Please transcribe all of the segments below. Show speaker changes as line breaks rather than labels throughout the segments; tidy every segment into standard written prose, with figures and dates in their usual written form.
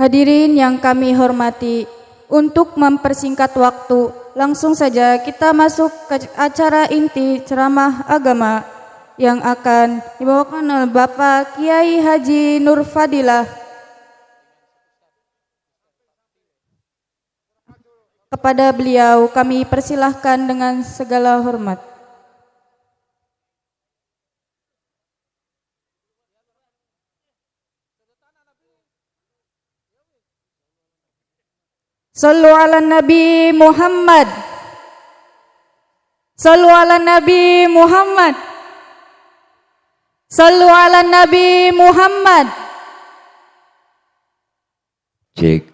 Hadirin yang kami hormati, untuk mempersingkat waktu, langsung saja kita masuk ke acara inti ceramah agama yang akan dibawakan oleh Bapak Kiai Haji Nur Fadilah. Kepada beliau kami persilahkan dengan segala hormat. Sallu ala Nabi Muhammad. Sallu ala Nabi Muhammad. Sallu ala Nabi Muhammad.
Cek.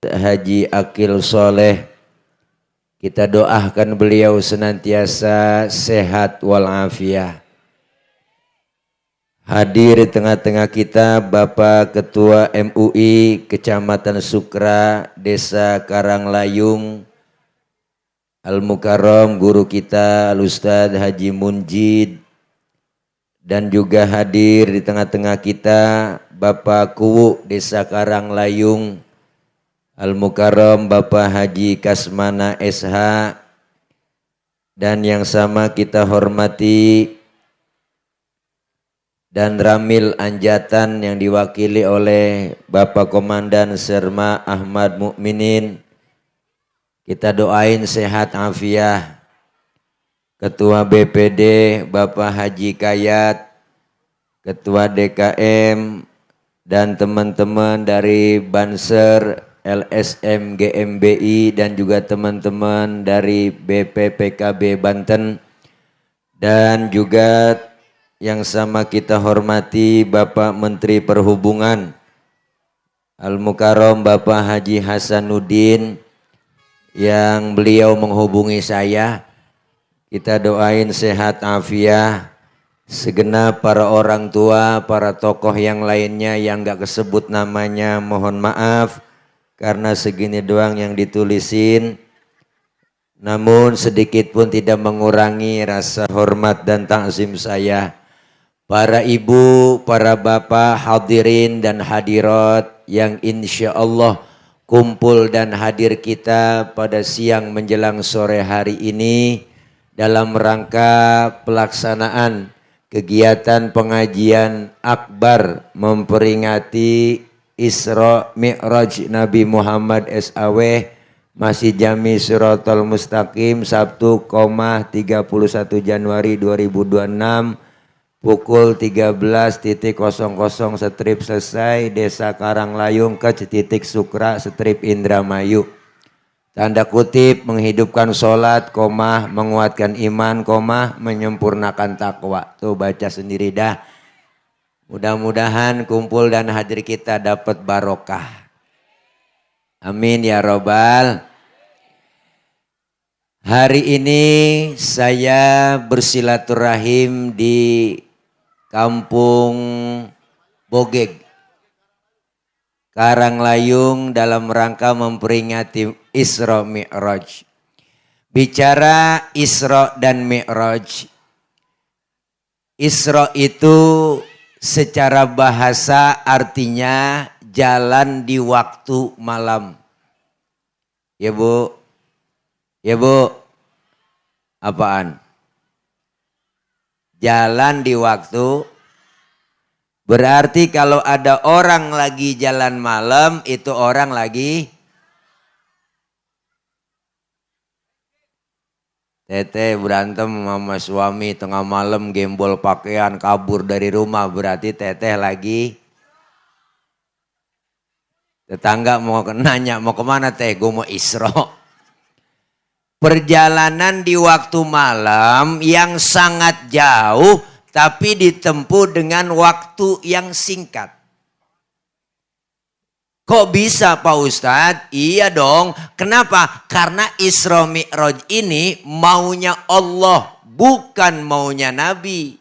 Haji Akil Soleh, kita doakan beliau senantiasa sehat walafiat. Hadir di tengah-tengah kita Bapak Ketua MUI Kecamatan Sukra, Desa Karanglayung, Al-Mukarram guru kita Al-Ustadz Haji Munjid, dan juga hadir di tengah-tengah kita Bapak Kuwu Desa Karanglayung, Al-Mukarram Bapak Haji Kasmana SH, dan yang sama kita hormati dan Ramil Anjatan yang diwakili oleh Bapak Komandan Serma Ahmad Mukminin. Kita doain sehat afiah. Ketua BPD Bapak Haji Kayat, Ketua DKM, dan teman-teman dari Banser, LSM GMBI, dan juga teman-teman dari BPPKB Banten, dan juga yang sama kita hormati Bapak Menteri Perhubungan Al-Mukarram Bapak Haji Hasanuddin, yang beliau menghubungi saya. Kita doain sehat afiah. Segenap para orang tua, para tokoh yang lainnya yang gak kesebut namanya mohon maaf karena segini doang yang ditulisin. Namun sedikit pun tidak mengurangi rasa hormat dan takzim saya. Para ibu, para bapak, hadirin dan hadirat yang insya Allah kumpul dan hadir kita pada siang menjelang sore hari ini dalam rangka pelaksanaan kegiatan pengajian akbar memperingati Isra Mi'raj Nabi Muhammad SAW Masjid Jami Siratal Mustaqim Sabtu, 31 Januari 2026 pukul 13.00 strip selesai Desa Karanglayung titik Sukra strip Indramayu. Tanda kutip menghidupkan sholat, menguatkan iman, menyempurnakan takwa. Tuh baca sendiri dah. Mudah-mudahan kumpul dan hadir kita dapat barokah. Amin ya robbal. Hari ini saya bersilaturahim di Kampung Bogeg, Karanglayung dalam rangka memperingati Isra Mi'raj. Bicara Isra dan Mi'raj. Isra itu secara bahasa artinya jalan di waktu malam. Ya Bu? Ya Bu? Apaan? Jalan di waktu. Berarti kalau ada orang lagi jalan malam, itu orang lagi Teteh berantem sama suami tengah malam, gembol pakaian, kabur dari rumah. Berarti teteh lagi. Tetangga mau nanya, mau kemana teh? Gue mau Isra. Perjalanan di waktu malam yang sangat jauh, tapi ditempuh dengan waktu yang singkat. Kok bisa Pak Ustadz? Iya dong. Kenapa? Karena Isra Mi'raj ini maunya Allah, bukan maunya Nabi.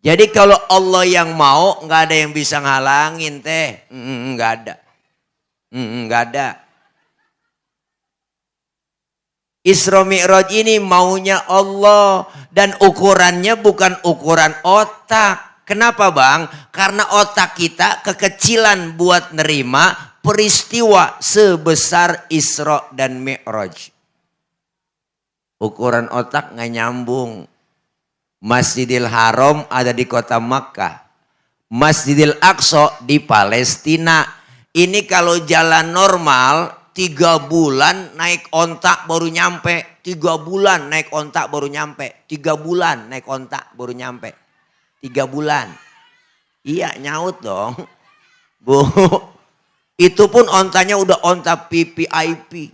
Jadi kalau Allah yang mau, nggak ada yang bisa ngalangin teh. Nggak ada. Nggak ada. Isra Mi'raj ini maunya Allah. Dan ukurannya bukan ukuran otak. Kenapa bang? Karena otak kita kekecilan buat nerima peristiwa sebesar Isra dan Mi'raj. Ukuran otak nggak nyambung. Masjidil Haram ada di kota Makkah. Masjidil Aqsa di Palestina. Ini kalau jalan normal 3 bulan naik ontak baru nyampe. 3 bulan naik ontak baru nyampe. 3 bulan naik ontak baru nyampe. 3 bulan. Iya nyaut dong. Bu, itu pun ontanya udah onta VVIP.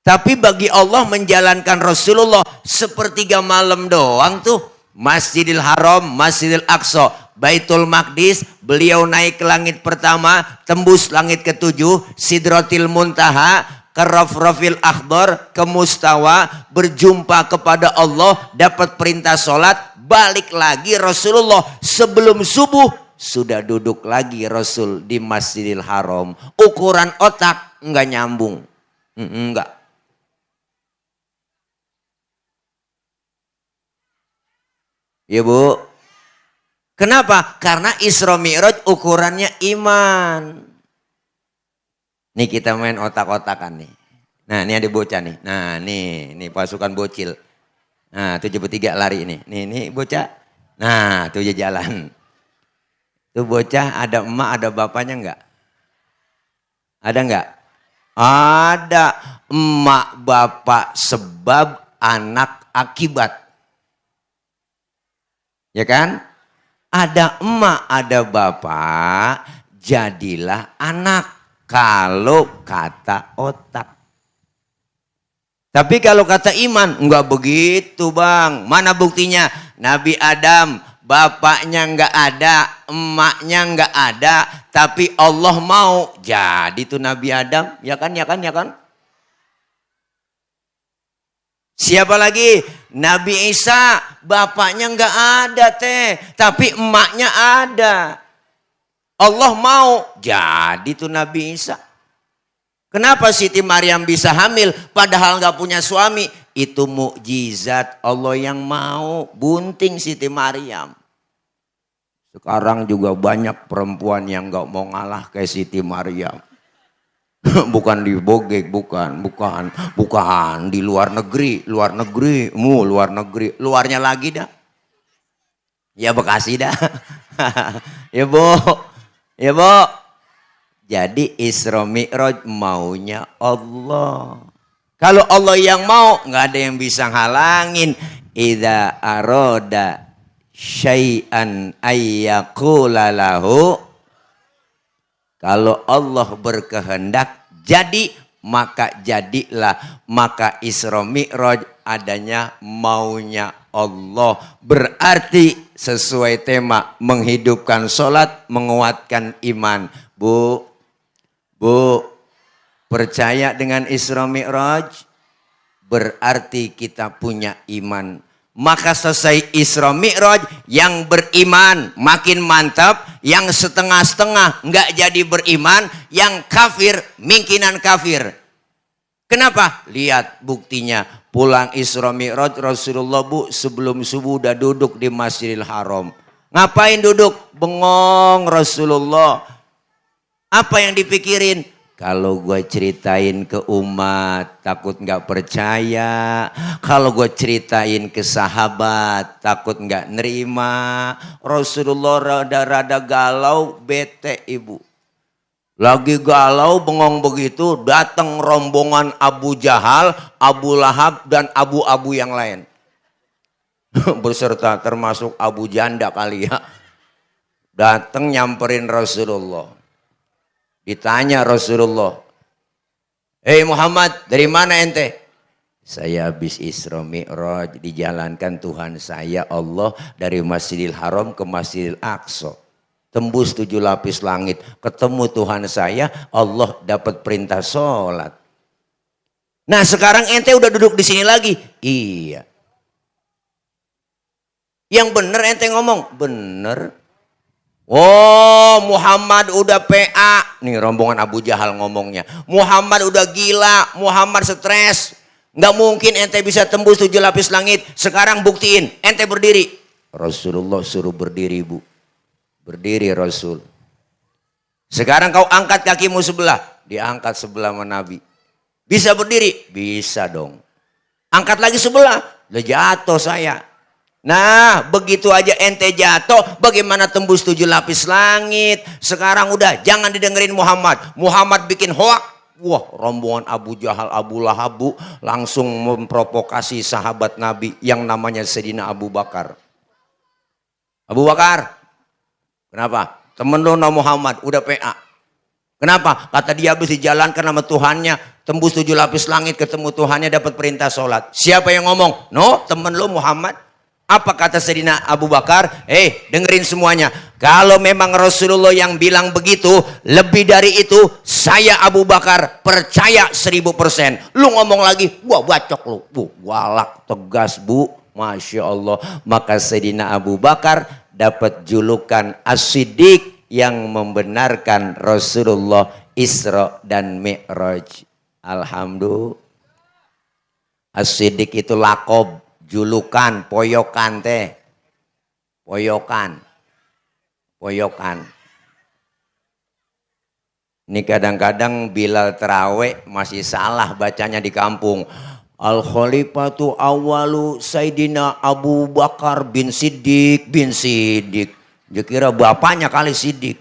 Tapi bagi Allah menjalankan Rasulullah sepertiga malam doang tuh. Masjidil Haram, Masjidil Aqsa, Baitul Maqdis, beliau naik ke langit pertama, tembus langit ke-7, Sidratil Muntaha, ke Rafrafil Akhdar, ke Mustawa, berjumpa kepada Allah, dapat perintah sholat, balik lagi Rasulullah sebelum subuh, sudah duduk lagi Rasul di Masjidil Haram. Ukuran otak enggak nyambung. Enggak. Ya bu. Kenapa? Karena Isra Mi'raj ukurannya iman. Nih kita main otak-otakan nih. Nah ini ada bocah nih. Nah nih pasukan bocil. Nah 73 lari nih. Nih bocah. Nah tuh jalan. Tuh bocah ada emak ada bapaknya enggak? Ada enggak? Ada emak bapak sebab anak akibat. Ya kan? Ada emak, ada bapak, jadilah anak. Kalau kata otak. Tapi kalau kata iman, enggak begitu bang. Mana buktinya? Nabi Adam, bapaknya enggak ada, emaknya enggak ada. Tapi Allah mau. Jadi tuh Nabi Adam, ya kan? Siapa lagi? Nabi Isa, bapaknya enggak ada teh, tapi emaknya ada. Allah mau, jadi tuh Nabi Isa. Kenapa Siti Maryam bisa hamil padahal enggak punya suami? Itu mukjizat Allah yang mau. Bunting Siti Maryam. Sekarang juga banyak perempuan yang enggak mau ngalah kayak Siti Maryam. Bukan di Bogeg, bukan di luar negeri, luarnya lagi dah. Ya Bekasi dah. Ya Bu. Jadi Isra Mi'raj maunya Allah. Kalau Allah yang mau, nggak ada yang bisa halangin. Idza aroda syai'an ayyaqula lahu. Kalau Allah berkehendak jadi, maka jadilah. Maka Isra Mi'raj adanya maunya Allah. Berarti sesuai tema menghidupkan sholat, menguatkan iman. Bu, percaya dengan Isra Mi'raj? Berarti kita punya iman. Maka selesai Isra Mi'raj, yang beriman makin mantap, yang setengah-setengah nggak jadi beriman, yang kafir mungkinan kafir. Kenapa? Lihat buktinya. Pulang Isra Mi'raj Rasulullah bu sebelum subuh udah duduk di Masjidil Haram. Ngapain duduk? Bengong Rasulullah. Apa yang dipikirin? Kalau gue ceritain ke umat takut nggak percaya. Kalau gue ceritain ke sahabat takut nggak nerima. Rasulullah rada-rada galau, bete ibu. Lagi galau bengong begitu datang rombongan Abu Jahal, Abu Lahab dan abu-abu yang lain. Berserta termasuk Abu Janda kali ya. Datang nyamperin Rasulullah. Ditanya Rasulullah, "Hei Muhammad, dari mana ente?" "Saya habis Isra Mi'raj, dijalankan Tuhan saya Allah dari Masjidil Haram ke Masjidil Aqsa. Tembus 7 lapis langit, ketemu Tuhan saya, Allah dapat perintah sholat." Nah sekarang ente udah duduk di sini lagi. Iya. Yang bener ente ngomong, bener. Oh Muhammad udah PA. Nih rombongan Abu Jahal ngomongnya. Muhammad udah gila, Muhammad stres. Nggak mungkin ente bisa tembus 7 lapis langit. Sekarang buktiin, ente berdiri. Rasulullah suruh berdiri, Bu. Berdiri Rasul. Sekarang kau angkat kakimu sebelah. Diangkat sebelah sama Nabi. Bisa berdiri? Bisa dong. Angkat lagi sebelah. Udah jatuh saya. Nah, begitu aja ente jatuh, bagaimana tembus 7 lapis langit? Sekarang udah, jangan didengerin Muhammad. Muhammad bikin hoak. Wah, rombongan Abu Jahal, Abu Lahab langsung memprovokasi sahabat Nabi yang namanya Sayyidina Abu Bakar. Abu Bakar, kenapa? Temen lu nama Muhammad, udah PA. Kenapa? Kata dia habis dijalankan sama Tuhannya, tembus 7 lapis langit, ketemu Tuhannya, dapat perintah sholat. Siapa yang ngomong? No, temen lu Muhammad. Apa kata Sayyidina Abu Bakar? Dengerin semuanya. Kalau memang Rasulullah yang bilang begitu, lebih dari itu, saya Abu Bakar percaya 1000%. Lu ngomong lagi, wah bacok lu. Galak, tegas, Bu. Masya Allah. Maka Sayyidina Abu Bakar dapat julukan As-Siddiq yang membenarkan Rasulullah Isra dan Mi'raj. Alhamdulillah. As-Siddiq itu lakob, julukan, poyokan teh. Poyokan. Ini kadang-kadang Bilal terawih masih salah bacanya di kampung. Al-Khalifatu awalu Sayyidina Abu Bakar bin Siddiq. Dia kira bapaknya kali Siddiq.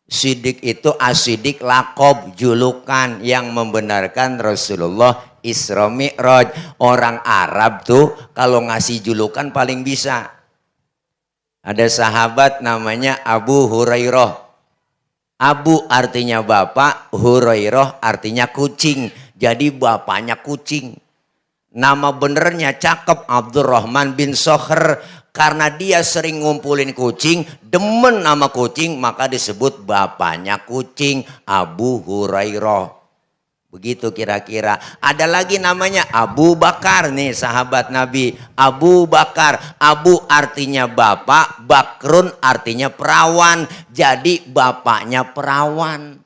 Siddiq itu As-Siddiq lakob, julukan yang membenarkan Rasulullah Isra Mi'raj. Orang Arab tuh kalau ngasih julukan paling bisa. Ada sahabat namanya Abu Hurairah. Abu artinya bapak, Hurairah artinya kucing. Jadi bapaknya kucing. Nama benernya cakep, Abdurrahman bin Sokher. Karena dia sering ngumpulin kucing, demen nama kucing, maka disebut bapaknya kucing, Abu Hurairah. Begitu kira-kira. Ada lagi namanya Abu Bakar nih, sahabat Nabi. Abu Bakar. Abu artinya bapak, Bakrun artinya perawan. Jadi bapaknya perawan.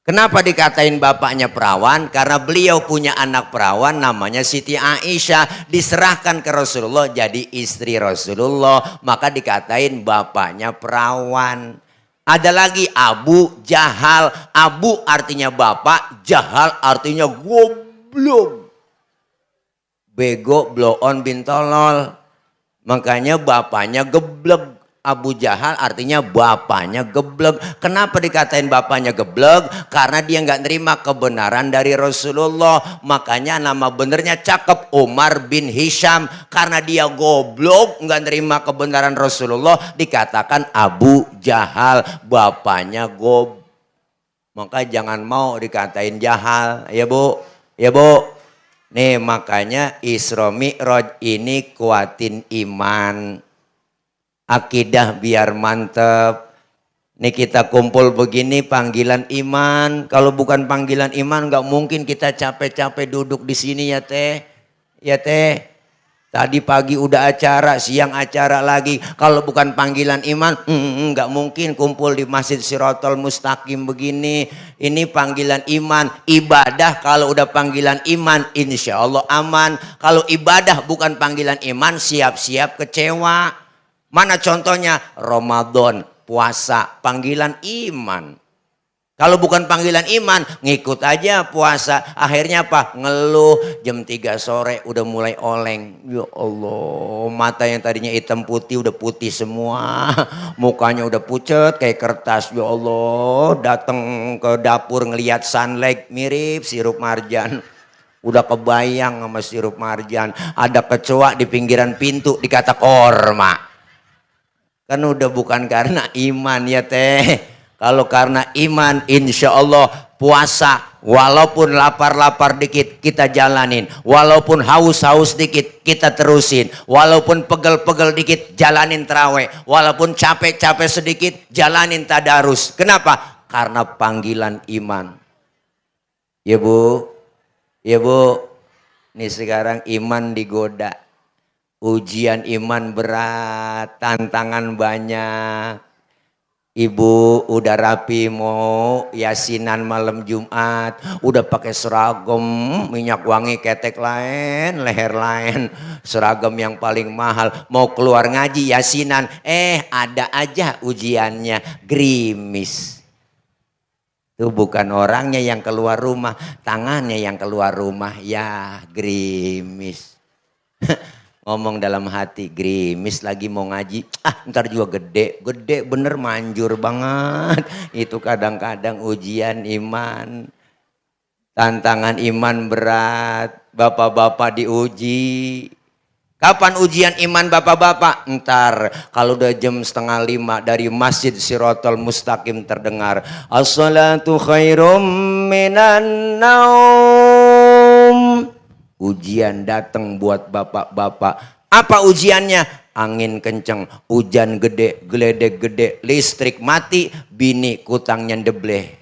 Kenapa dikatain bapaknya perawan? Karena beliau punya anak perawan namanya Siti Aisyah. Diserahkan ke Rasulullah jadi istri Rasulullah. Maka dikatain bapaknya perawan. Ada lagi Abu Jahal. Abu artinya bapak, Jahal artinya goblok. Bego, blow on, bin tolol. Makanya bapaknya geblek. Abu Jahal artinya bapaknya geblek. Kenapa dikatain bapaknya geblek? Karena dia nggak nerima kebenaran dari Rasulullah. Makanya nama benernya cakep, Umar bin Hisham. Karena dia goblok, nggak nerima kebenaran Rasulullah, dikatakan Abu Jahal, bapaknya gob. Maka jangan mau dikatain jahal, ya Bu, ya Bu. Nih makanya Isra Mi'raj ini kuatin iman. Akidah biar mantep. Nih kita kumpul begini panggilan iman. Kalau bukan panggilan iman nggak mungkin kita capek-capek duduk di sini ya teh. Ya teh. Tadi pagi udah acara, siang acara lagi. Kalau bukan panggilan iman, nggak mungkin kumpul di Masjid Siratal Mustaqim begini. Ini panggilan iman. Ibadah kalau udah panggilan iman, insya Allah aman. Kalau ibadah bukan panggilan iman, siap-siap kecewa. Mana contohnya? Ramadan, puasa, panggilan iman. Kalau bukan panggilan iman, ngikut aja puasa. Akhirnya apa? Ngeluh, jam 3 sore udah mulai oleng. Ya Allah, mata yang tadinya hitam putih udah putih semua. Mukanya udah pucet kayak kertas. Ya Allah, datang ke dapur ngelihat sunlight mirip sirup marjan. Udah kebayang sama sirup marjan. Ada kecoa di pinggiran pintu dikata korma. Kan udah bukan karena iman ya teh. Kalau karena iman insya Allah puasa. Walaupun lapar-lapar dikit kita jalanin. Walaupun haus-haus dikit kita terusin. Walaupun pegel-pegel dikit jalanin terawih. Walaupun capek-capek sedikit jalanin tadarus. Kenapa? Karena panggilan iman. Ya Bu. Ya Bu. Nih sekarang iman digoda. Ujian iman berat, tantangan banyak. Ibu udah rapi mau yasinan malam Jumat, udah pakai seragam, minyak wangi ketek lain, leher lain, seragam yang paling mahal, mau keluar ngaji yasinan, ada aja ujiannya, gerimis. Itu bukan orangnya yang keluar rumah, tangannya yang keluar rumah, ya gerimis. Ngomong dalam hati, gerimis lagi mau ngaji, ntar juga gede bener, manjur banget. Itu kadang-kadang ujian iman, tantangan iman berat, bapak-bapak diuji. Kapan ujian iman bapak-bapak? Ntar kalau udah jam 4:30 dari Masjid Siratal Mustaqim terdengar as-salatu khairum minan naum. Ujian datang buat bapak-bapak. Apa ujiannya? Angin kenceng, hujan gede, geledek gede, listrik mati, bini kutangnya ndebleh.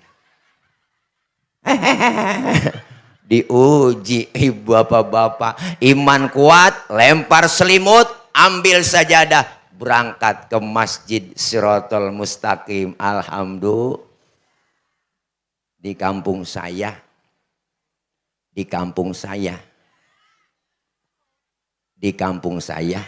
Diuji ibu bapak-bapak. Iman kuat, lempar selimut, ambil sajadah, berangkat ke Masjid Siratal Mustaqim. Alhamdulillah. Di kampung saya,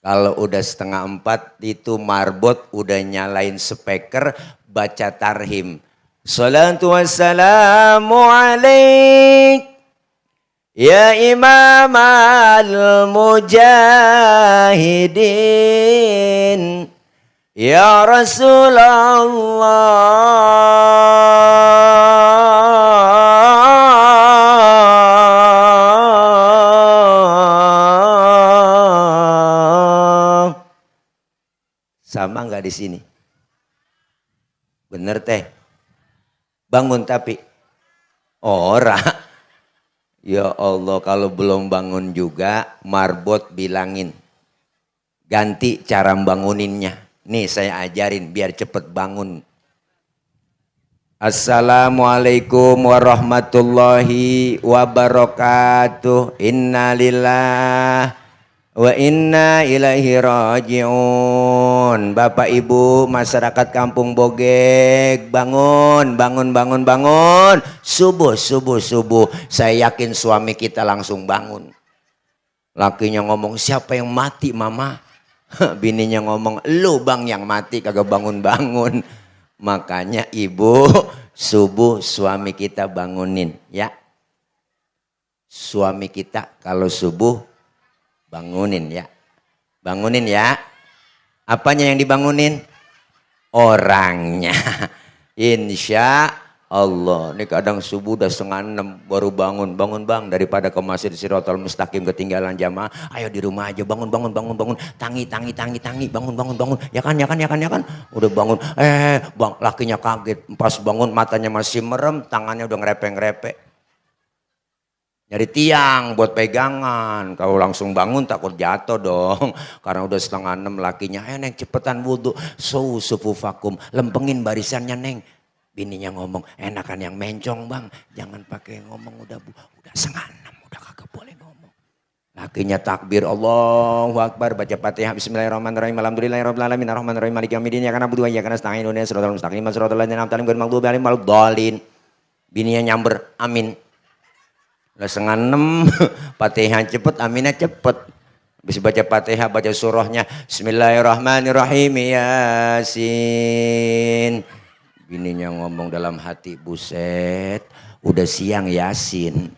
kalau udah 3:30 itu marbot udah nyalain speaker, baca tarhim. Salatu wassalamu alaik ya imam al-mujahidin ya Rasulullah. Sama nggak di sini? Bener teh? Bangun tapi ora. Ya Allah, kalau belum bangun juga marbot bilangin. Ganti cara banguninnya. Nih saya ajarin biar cepet bangun. Assalamualaikum warahmatullahi wabarakatuh. Innalillah wa inna ilaihi raji'un. Bapak Ibu masyarakat Kampung Bogeg, bangun. Subuh. Saya yakin suami kita langsung bangun. Lakinya ngomong, siapa yang mati mama? Bininya ngomong, lu bang yang mati kagak bangun-bangun. Makanya ibu subuh suami kita bangunin ya. Suami kita kalau subuh bangunin ya. Bangunin ya. Apanya yang dibangunin? Orangnya. Insya Allah. Ini kadang subuh udah 5:30 baru bangun. Bangun bang, daripada ke Masjid Siratal Mustaqim ketinggalan jamaah. Ayo di rumah aja bangun. Tangi. Bangun. Ya kan. Udah bangun. Bang, lakinya kaget. Pas bangun matanya masih merem, tangannya udah ngerepek. Nyari tiang buat pegangan. Kalau langsung bangun takut jatuh dong. Karena udah 5:30 lakinya. Neng cepetan wudhu. Sufufakum. Lempengin barisannya neng. Bininya ngomong, enakan yang mencong bang. Jangan pakai ngomong udah 5:30. Udah kagak boleh ngomong. Lakinya takbir. Allahu Akbar. Baca Fatihah. Bismillahirrahmanirrahim. Alhamdulillahirabbil alamin. Arrahmanirrahim. Maliki yaumiddin. Iyyaka na'budu wa iyyaka nasta'in. Ihdinas siratal mustaqim. Shiratal ladzina an'amta 'alaihim ghairil maghdubi 'alaihim waladdallin. Bininya nyamber. Amin. Udah 5:30, Fatihah cepet, aminnya cepet. Habis baca Fatihah, baca surahnya. Bismillahirrahmanirrahim. Yasin. Bininya ngomong dalam hati, buset, udah siang Yasin.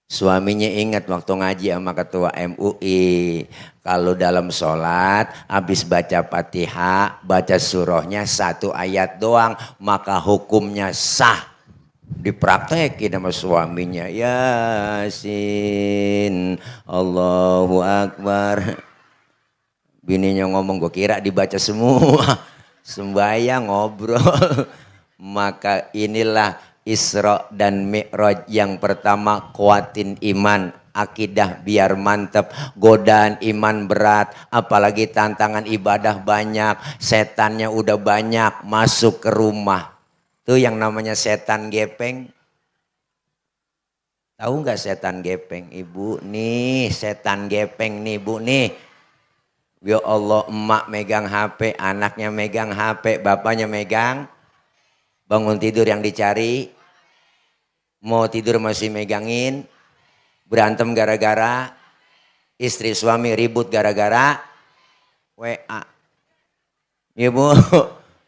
Suaminya ingat waktu ngaji sama ketua MUI. Kalau dalam sholat, habis baca Fatihah, baca surahnya 1 ayat doang, maka hukumnya sah. Dipraktekin sama suaminya. Yasin. Allahu Akbar. Bininya ngomong, gue kira dibaca semua. Sembahyang ngobrol. Maka inilah Isra dan Mi'raj. Yang pertama, kuatin iman, akidah biar mantep. Godaan iman berat, apalagi tantangan ibadah banyak, setannya udah banyak masuk ke rumah. Tuh yang namanya setan gepeng. Tahu nggak setan gepeng? Ibu nih setan gepeng nih bu nih. Ya Allah, emak megang HP, anaknya megang HP, bapaknya megang. Bangun tidur yang dicari, mau tidur masih megangin, berantem gara-gara, istri suami ribut gara-gara WA. Ya Bu,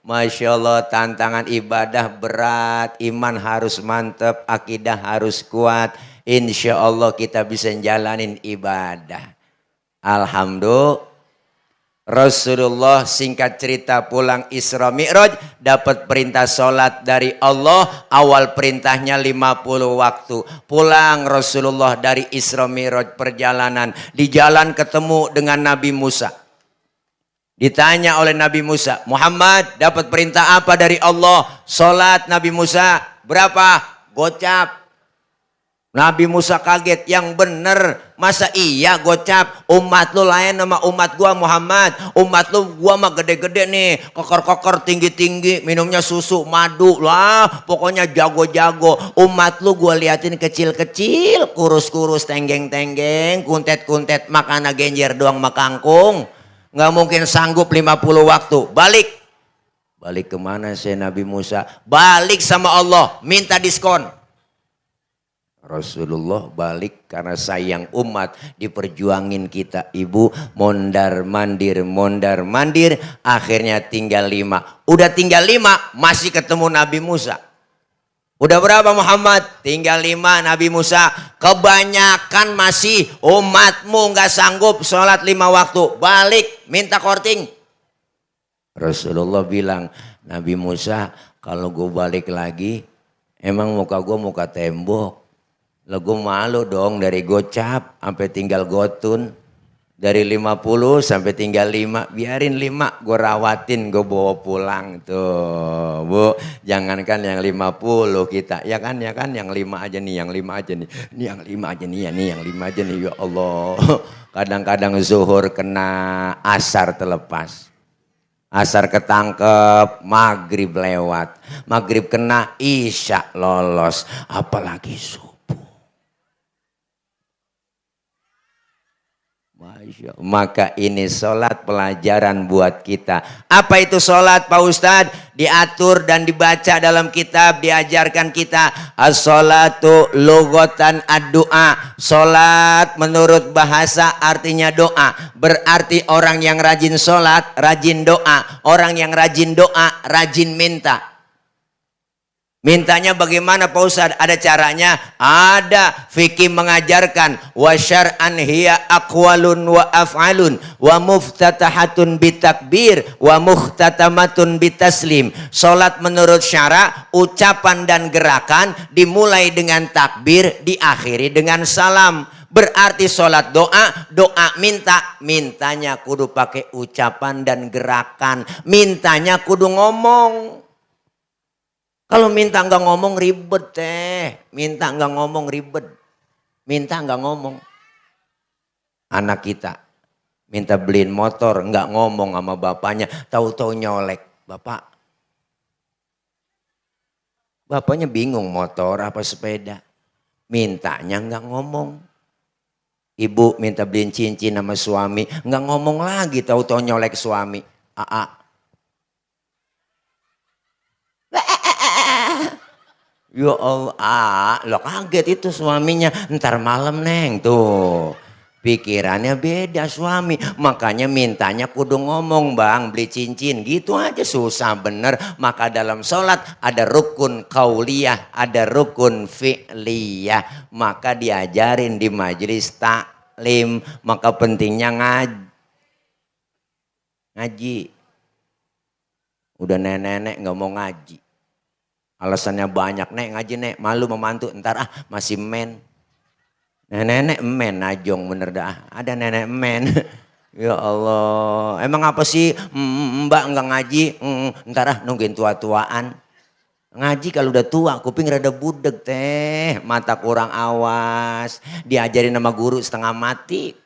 Masya Allah, tantangan ibadah berat, iman harus mantap, akidah harus kuat. Insya Allah kita bisa jalanin ibadah. Alhamdulillah. Rasulullah singkat cerita pulang Isra Mi'raj dapat perintah sholat dari Allah, awal perintahnya 50 waktu. Pulang Rasulullah dari Isra Mi'raj perjalanan, di jalan ketemu dengan Nabi Musa. Ditanya oleh Nabi Musa, Muhammad dapat perintah apa dari Allah? Sholat. Nabi Musa, berapa? Gocap. Nabi Musa kaget, yang bener, masa iya gocap? Umat lu lain sama umat gua Muhammad. Umat lu gua mah gede-gede nih, kokor-kokor tinggi-tinggi, minumnya susu, madu lah, pokoknya jago-jago. Umat lu gua liatin kecil-kecil, kurus-kurus, tenggeng-tenggeng, kuntet-kuntet, makan genjer doang makangkung. Nggak mungkin sanggup 50 waktu. Balik. Balik kemana saya Nabi Musa? Balik sama Allah, minta diskon. Rasulullah balik karena sayang umat, diperjuangin kita ibu, mondar mandir, akhirnya tinggal 5. Udah tinggal 5 masih ketemu Nabi Musa. Udah berapa Muhammad? Tinggal 5 Nabi Musa. Kebanyakan masih umatmu nggak sanggup sholat 5 waktu. Balik minta korting. Rasulullah bilang, Nabi Musa kalau gue balik lagi emang muka gue muka tembok. Lah gue malu dong dari gocap sampai tinggal gotun. Dari 50 sampai tinggal 5. Biarin 5 gue rawatin, gue bawa pulang tuh. Bu, jangankan yang 50 kita. Ya kan yang 5 aja nih, yang 5 aja nih. Ini yang 5 aja nih ya, nih yang 5 aja nih ya Allah. Kadang-kadang zuhur kena, asar terlepas. Asar ketangkep, maghrib lewat. Maghrib kena, isya lolos. Apalagi subuh. Maka ini sholat pelajaran buat kita. Apa itu sholat Pak Ustadz? Diatur dan dibaca dalam kitab, diajarkan kita. As-sholatu lughatan ad-du'a. Sholat menurut bahasa artinya doa. Berarti orang yang rajin sholat, rajin doa. Orang yang rajin doa, rajin minta. Mintanya bagaimana Pak Ustadz? Ada caranya? Ada. Fikih mengajarkan wa syar'an hiya aqwalun wa af'alun wa muftatahatun bitakbir wa muhtatamatun bitaslim. Salat menurut syara, ucapan dan gerakan dimulai dengan takbir, diakhiri dengan salam. Berarti sholat doa, doa minta, mintanya kudu pakai ucapan dan gerakan. Mintanya kudu ngomong. Kalau minta nggak ngomong ribet minta nggak ngomong ribet, minta nggak ngomong. Anak kita minta beliin motor, nggak ngomong sama bapaknya, tahu-tahu nyolek. Bapaknya bingung motor apa sepeda, mintanya nggak ngomong. Ibu minta beliin cincin sama suami, nggak ngomong lagi, tahu-tahu nyolek suami. Ya Allah, lo kaget itu suaminya. Ntar malam neng tuh. Pikirannya beda suami. Makanya mintanya kudu ngomong bang, beli cincin. Gitu aja susah bener. Maka dalam sholat ada rukun qauliyah, ada rukun fi'liyah. Maka diajarin di majelis taklim. Maka pentingnya ngaji. Udah nenek-nenek gak mau ngaji. Alasannya banyak, nek ngaji nek, malu membantu, ntar masih men. Nenek men najong bener dah, ada nenek men. Ya Allah, emang apa sih mbak nggak ngaji? Ntar nungguin tua-tuaan. Ngaji kalau udah tua, kuping rada budeg mata kurang awas. Diajarin sama guru setengah mati.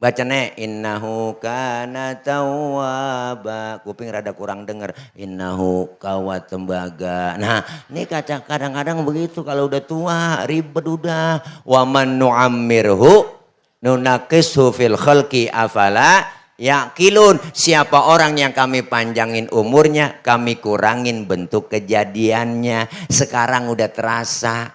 Baca nek, innahu kana tawwaba. Kuping rada kurang denger. Innahu kawat tembaga. Nah ini kadang-kadang begitu kalau udah tua ribet udah. Wa man nu'ammirhu nunakishu fil khalqi afala Yakilun, siapa orang yang kami panjangin umurnya, kami kurangin bentuk kejadiannya. Sekarang udah terasa.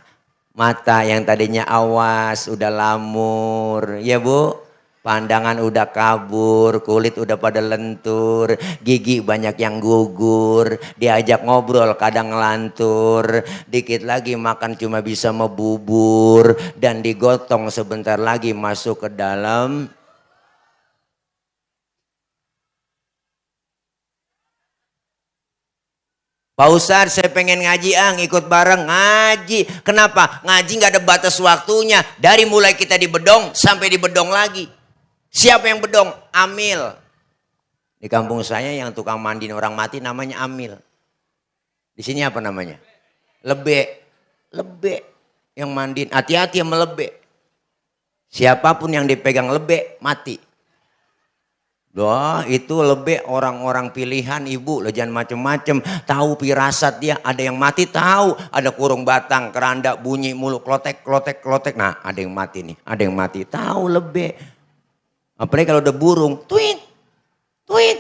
Mata yang tadinya awas udah lamur, ya Bu. Pandangan udah kabur, kulit udah pada lentur, gigi banyak yang gugur, diajak ngobrol kadang ngelantur, dikit lagi makan cuma bisa membubur, dan digotong sebentar lagi masuk ke dalam. Pak Ustadz, saya pengen ngaji ikut bareng ngaji. Kenapa? Ngaji nggak ada batas waktunya. Dari mulai kita di bedong sampai di bedong lagi. Siapa yang bedong? Amil. Di kampung saya yang tukang mandiin orang mati namanya Amil. Di sini apa namanya? Lebe. Lebe yang mandiin. Hati-hati yang melebe. Siapapun yang dipegang lebe mati. Doa itu lebih orang-orang pilihan ibu, lo jangan macem-macem. Tahu firasat dia, ada yang mati tahu. Ada kurung batang, keranda, bunyi mulu, klotek, klotek, klotek. Nah ada yang mati nih, ada yang mati. Tahu lebih. Apalagi kalau udah burung, tweet, tweet,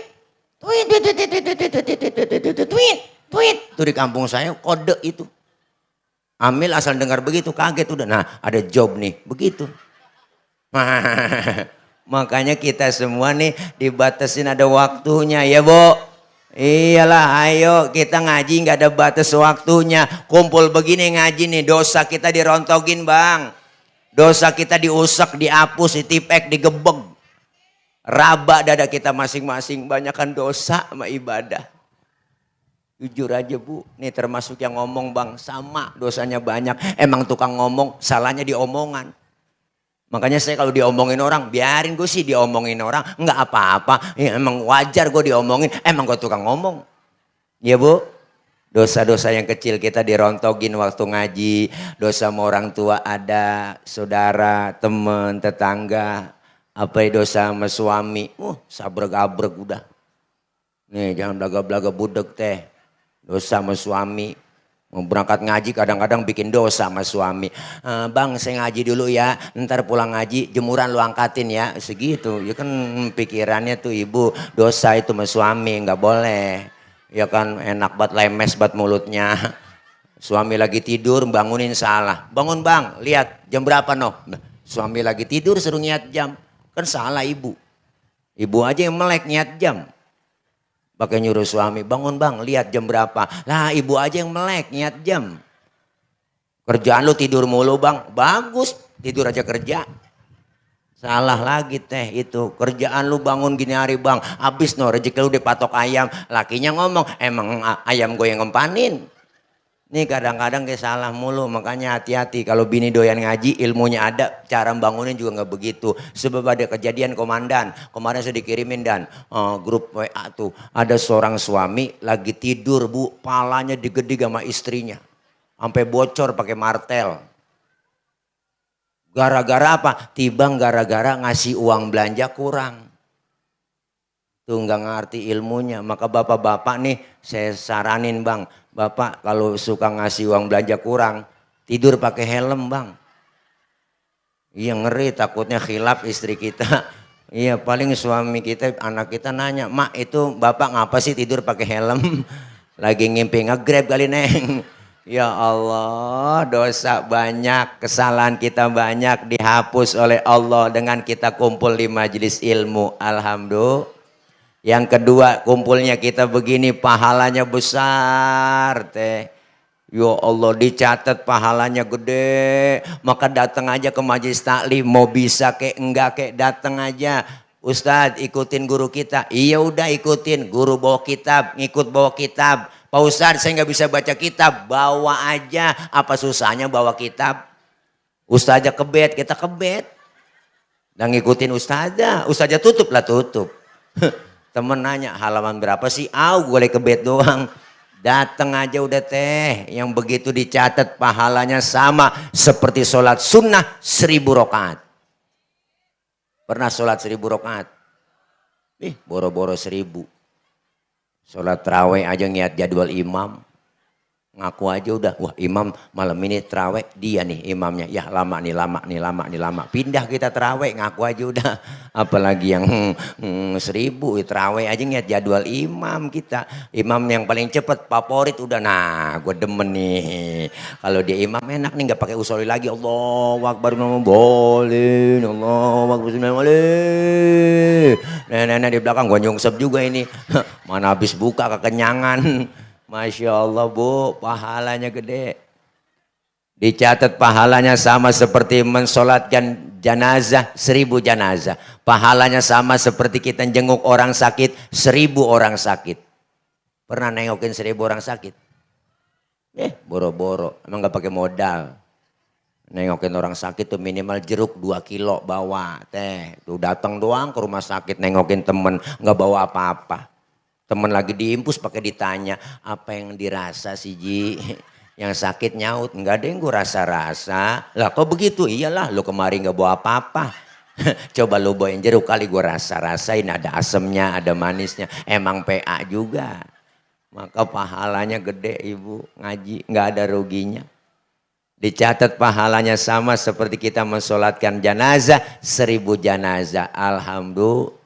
tweet, tweet, tweet, tweet, tweet, tweet. Itu di kampung saya kode itu. Amil asal dengar begitu kaget udah. Nah ada job nih, begitu. Makanya kita semua nih dibatasin ada waktunya ya Bu. Iyalah ayo kita ngaji nggak ada batas waktunya. Kumpul begini ngaji nih dosa kita dirontogin Bang. Dosa kita diusek, dihapus, ditipek, digebeg. Raba dada kita masing-masing, banyakkan dosa sama ibadah. Jujur aja Bu, nih termasuk yang ngomong Bang sama dosanya banyak. Emang tukang ngomong salahnya diomongan. Makanya saya kalau diomongin orang, biarin gue sih diomongin orang. Enggak apa-apa, ya, emang wajar gue diomongin, emang gue tukang ngomong. Ya Bu, dosa-dosa yang kecil kita dirontogin waktu ngaji. Dosa sama orang tua ada, saudara, teman, tetangga. Apa dosa sama suami, sabrek-abrek udah. Nih jangan belaga-belaga budek teh. Dosa sama suami. Mau berangkat ngaji kadang-kadang bikin dosa sama suami. Bang saya ngaji dulu ya, ntar pulang ngaji jemuran lu angkatin ya. Segitu, ya kan pikirannya tuh ibu dosa itu sama suami nggak boleh. Ya kan enak banget lemes banget mulutnya. Suami lagi tidur bangunin salah. Bangun bang, lihat jam berapa noh. Suami lagi tidur suruh nyiat jam. Kan salah ibu. Ibu aja yang melek nyiat jam. Pakai nyuruh suami, bangun bang, lihat jam berapa. Lah ibu aja yang melek, niat jam. Kerjaan lu tidur mulu bang, bagus, tidur aja kerja. Salah lagi teh itu, kerjaan lu bangun gini hari bang, habis no rezeki lu dipatok ayam. Lakinya ngomong, emang ayam gue yang ngempanin. Nih kadang-kadang kayak salah mulu, makanya hati-hati kalau bini doyan ngaji ilmunya ada, cara bangunin juga nggak begitu. Sebab ada kejadian komandan, kemarin saya dikirimin dan grup WA tuh ada seorang suami lagi tidur Bu, palanya digedig sama istrinya, sampai bocor pakai martel. Gara-gara apa? Tibang gara-gara ngasih uang belanja kurang. Tuh nggak ngerti ilmunya, maka bapak-bapak nih saya saranin bang, bapak kalau suka ngasih uang belanja kurang, tidur pakai helm bang. Iya ngeri takutnya khilaf istri kita. Iya paling suami kita, anak kita nanya, mak itu bapak ngapa sih tidur pakai helm? Lagi ngimpi nge-grab kali neng. Ya Allah dosa banyak, kesalahan kita banyak dihapus oleh Allah dengan kita kumpul di majelis ilmu. Alhamdulillah. Yang kedua kumpulnya kita begini pahalanya besar teh. Ya Allah dicatat pahalanya gede. Maka datang aja ke majelis taklim. Mau bisa kek enggak kek datang aja. Ustadz ikutin guru kita. Iya udah ikutin. Guru bawa kitab, ngikut bawa kitab. Pak Ustadz saya nggak bisa baca kitab. Bawa aja. Apa susahnya bawa kitab? Ustadz aja kebet, kita kebet. Dan ngikutin ustazah. Ustazah tutup lah tutup. Temen nanya halaman berapa sih? Boleh kebet doang. Datang aja udah teh. Yang begitu dicatat pahalanya sama seperti sholat sunnah 1000 rakaat. Pernah sholat 1000 rakaat? Boro-boro 1000. Sholat terawih aja ngiat jadwal imam. Ngaku aja udah, wah imam malam ini terawih, dia nih imamnya. Ya lama nih, lama. Pindah kita terawih, ngaku aja udah. Apalagi yang 1000 terawih aja ngeliat jadwal imam kita. Imam yang paling cepet, favorit udah. Nah gue demen nih. Kalau dia imam enak nih, gak pakai usoli lagi. Allahu Akbar, boleh. Allahu Akbar, boleh. Nenek di belakang gue nyungsep juga ini. Mana habis buka kekenyangan. Masya Allah Bu, pahalanya gede. Dicatat pahalanya sama seperti mensolatkan jenazah 1000 jenazah. Pahalanya sama seperti kita jenguk orang sakit 1000 orang sakit. Pernah nengokin 1000 orang sakit? Boro-boro, emang gak pakai modal. Nengokin orang sakit tuh minimal jeruk 2 kilo bawa. Tuh datang doang ke rumah sakit nengokin temen, gak bawa apa-apa. Temen lagi diimpus pakai ditanya, apa yang dirasa sih Ji? Yang sakit nyaut, enggak ada yang gue rasa-rasa. Lah kok begitu? Iyalah lu kemarin gak bawa apa-apa. Coba lu bawain jeruk kali gue rasa-rasain, ada asemnya, ada manisnya. Emang PA juga. Maka pahalanya gede ibu, ngaji gak ada ruginya. Dicatat pahalanya sama seperti kita mensolatkan jenazah 1000 jenazah. Alhamdulillah.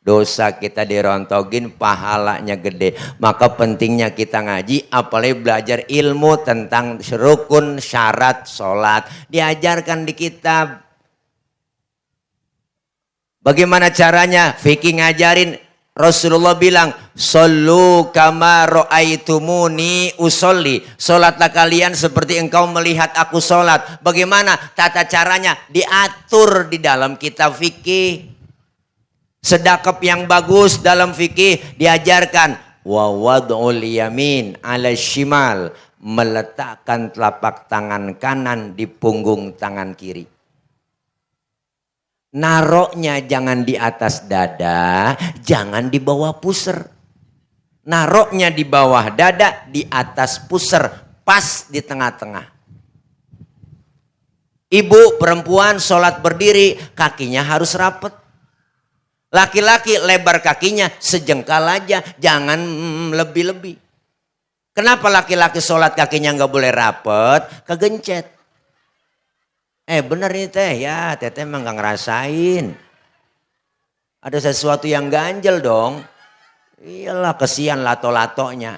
Dosa kita dirontogin, pahalanya gede. Maka pentingnya kita ngaji, apalagi belajar ilmu tentang rukun syarat sholat. Diajarkan di kitab. Bagaimana caranya? Fikih ngajarin. Rasulullah bilang, "Shollu kama ra'aitumuni usolli." Sholatlah kalian seperti engkau melihat aku sholat. Bagaimana tata caranya? Diatur di dalam kitab fikih. Sedekap yang bagus dalam fikih diajarkan wa wad'ul yamin 'ala shimal, meletakkan telapak tangan kanan di punggung tangan kiri. Naroknya jangan di atas dada, jangan di bawah puser. Naroknya di bawah dada, di atas puser, pas di tengah-tengah. Ibu perempuan sholat berdiri, kakinya harus rapet. Laki-laki lebar kakinya sejengkal aja, jangan lebih-lebih. Kenapa laki-laki sholat kakinya nggak boleh rapet? Kegencet. Bener nih teh, ya teteh emang nggak ngerasain. Ada sesuatu yang ganjel dong. Iyalah kesian lato-latonya.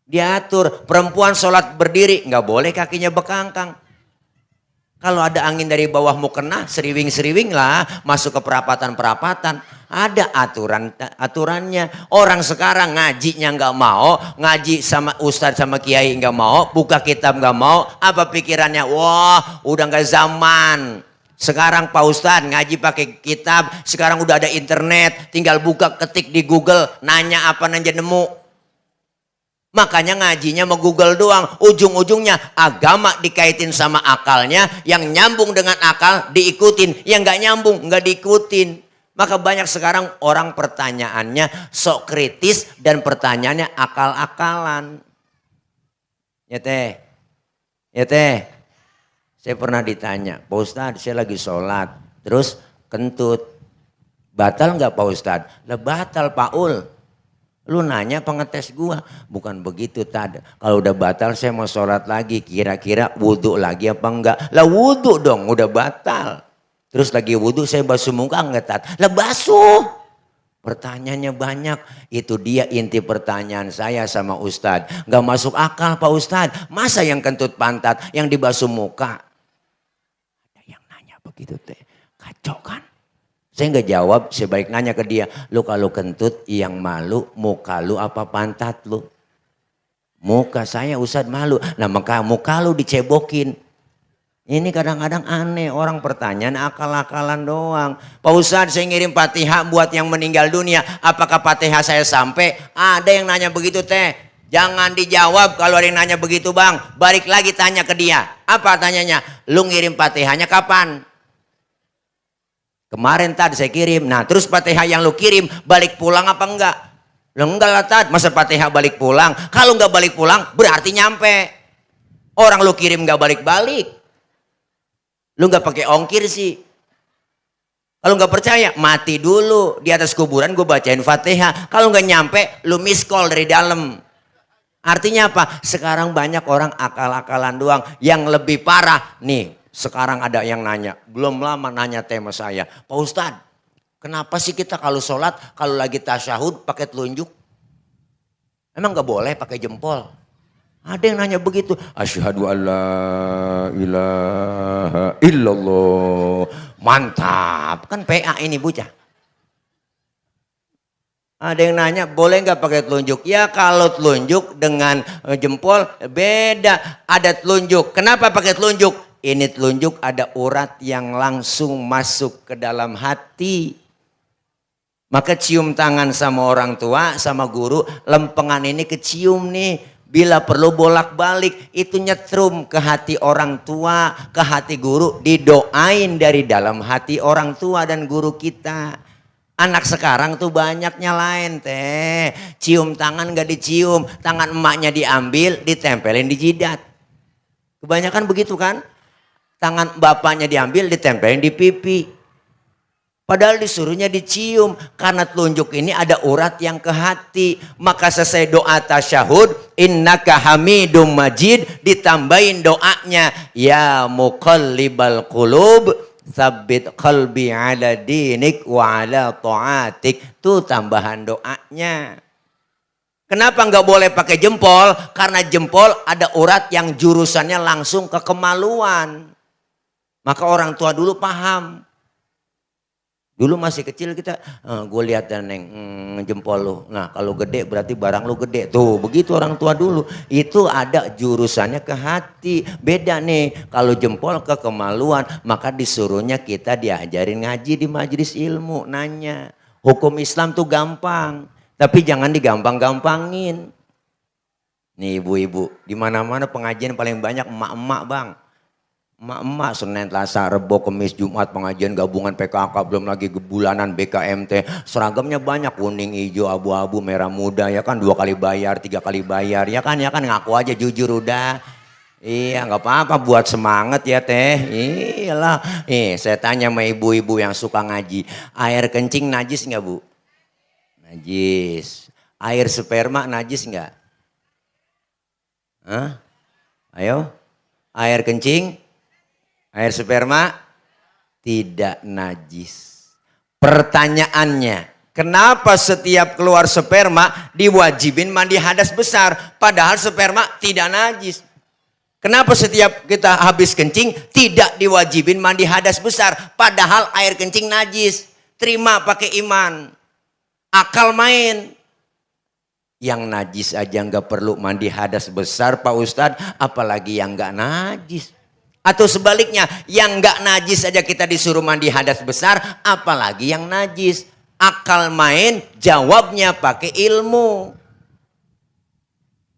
Diatur, perempuan sholat berdiri nggak boleh kakinya bekangkang. Kalau ada angin dari bawah mau kena, seriwing-seriwing lah, masuk ke perapatan-perapatan. Ada aturannya. Orang sekarang ngajinya nggak mau, ngaji sama ustadz sama kiai nggak mau, buka kitab nggak mau. Apa pikirannya? Wah, udah nggak zaman. Sekarang Pak Ustadz ngaji pakai kitab, sekarang udah ada internet, tinggal buka ketik di Google, nanya apa nanya nemu. Makanya ngajinya mau Google doang, ujung-ujungnya agama dikaitin sama akalnya, yang nyambung dengan akal diikutin, yang nggak nyambung nggak diikutin. Maka banyak sekarang orang pertanyaannya sok kritis dan pertanyaannya akal-akalan. Ya teh, saya pernah ditanya, Pak Ustadz saya lagi sholat, terus kentut, batal nggak Pak Ustadz? Lah batal Pak Ul. Lu nanya pengetes gua, bukan begitu tadi. Kalau udah batal saya mau sholat lagi, kira-kira wudhu lagi apa enggak? Lah wudhu dong, udah batal. Terus lagi wudhu saya basuh muka enggak tat? Lah basuh. Pertanyaannya banyak, itu dia inti pertanyaan saya sama Ustadz. Gak masuk akal Pak Ustadz, masa yang kentut pantat, yang dibasuh muka? Ada yang nanya begitu teh, kacau kan? Saya nggak jawab, saya balik nanya ke dia, lu kalau kentut yang malu muka lu apa pantat lu? Muka saya Ustadz malu, nah muka lu dicebokin. Ini kadang-kadang aneh, orang pertanyaan akal-akalan doang. Pak Ustadz saya ngirim Fatihah buat yang meninggal dunia, apakah Fatihah saya sampai? Ada yang nanya begitu teh, jangan dijawab kalau ada yang nanya begitu bang. Balik lagi tanya ke dia, apa tanyanya? Lu ngirim Fatihahnya kapan? Kemarin tadi saya kirim, nah terus Fatihah yang lu kirim balik pulang apa enggak? Lu enggak lah Tad, masa Fatihah balik pulang? Kalau enggak balik pulang berarti nyampe. Orang lu kirim enggak balik-balik. Lu enggak pakai ongkir sih. Kalau enggak percaya mati dulu di atas kuburan gue bacain Fatihah. Kalau enggak nyampe lu miss call dari dalam. Artinya apa? Sekarang banyak orang akal-akalan doang. Yang lebih parah, nih sekarang ada yang nanya, belum lama nanya tema saya, Pak Ustadz, kenapa sih kita kalau sholat, kalau lagi tasyahud pakai telunjuk? Emang gak boleh pakai jempol? Ada yang nanya begitu. Asyhadu alla ilaha illallah. Mantap. Kan PA ini bocah. Ada yang nanya boleh nggak pakai telunjuk? Ya kalau telunjuk dengan jempol beda. Ada telunjuk. Kenapa pakai telunjuk? Ini telunjuk ada urat yang langsung masuk ke dalam hati. Maka cium tangan sama orang tua, sama guru. Lempengan ini kecium nih. Bila perlu bolak-balik itu nyetrum ke hati orang tua, ke hati guru. Didoain dari dalam hati orang tua dan guru kita. Anak sekarang tuh banyak nyalain teh. Cium tangan gak dicium. Tangan emaknya diambil, ditempelin di jidat. Kebanyakan begitu kan. Tangan bapaknya diambil, ditempelin di pipi. Padahal disuruhnya dicium. Karena telunjuk ini ada urat yang ke hati. Maka selesai doa tasyahud. Innaka hamidum majid. Ditambahin doanya. Ya muqallibal qulub. Tsabbit qalbi ala dinik wa ala ta'atik. Itu tambahan doanya. Kenapa nggak boleh pakai jempol? Karena jempol ada urat yang jurusannya langsung ke kemaluan. Maka orang tua dulu paham. Dulu masih kecil kita, gue lihat dan neng jempol lu. Nah kalau gede berarti barang lu gede. Tuh begitu orang tua dulu. Itu ada jurusannya ke hati. Beda nih kalau jempol ke kemaluan. Maka disuruhnya kita diajarin ngaji di majelis ilmu. Nanya. Hukum Islam tuh gampang. Tapi jangan digampang-gampangin. Nih ibu-ibu. Di mana-mana pengajian paling banyak emak-emak bang. Emak-emak Senin, Selasa, Rebo, Kamis, Jumat pengajian gabungan PKK belum lagi bulanan BKMT. Seragamnya banyak kuning, hijau, abu-abu, merah muda ya kan 2 kali bayar, 3 kali bayar ya kan ngaku aja jujur udah. Iya nggak apa-apa buat semangat ya teh. Iyalah. Saya tanya sama ibu-ibu yang suka ngaji, air kencing najis nggak bu? Najis. Air sperma najis nggak? Hah? Ayo. Air kencing? Air sperma tidak najis. Pertanyaannya, kenapa setiap keluar sperma diwajibin mandi hadas besar, padahal sperma tidak najis? Kenapa setiap kita habis kencing tidak diwajibin mandi hadas besar, padahal air kencing najis? Terima pakai iman. Akal main. Yang najis aja nggak perlu mandi hadas besar Pak Ustadz, apalagi yang nggak najis. Atau sebaliknya, yang nggak najis aja kita disuruh mandi hadas besar, apalagi yang najis. Akal main, jawabnya pakai ilmu.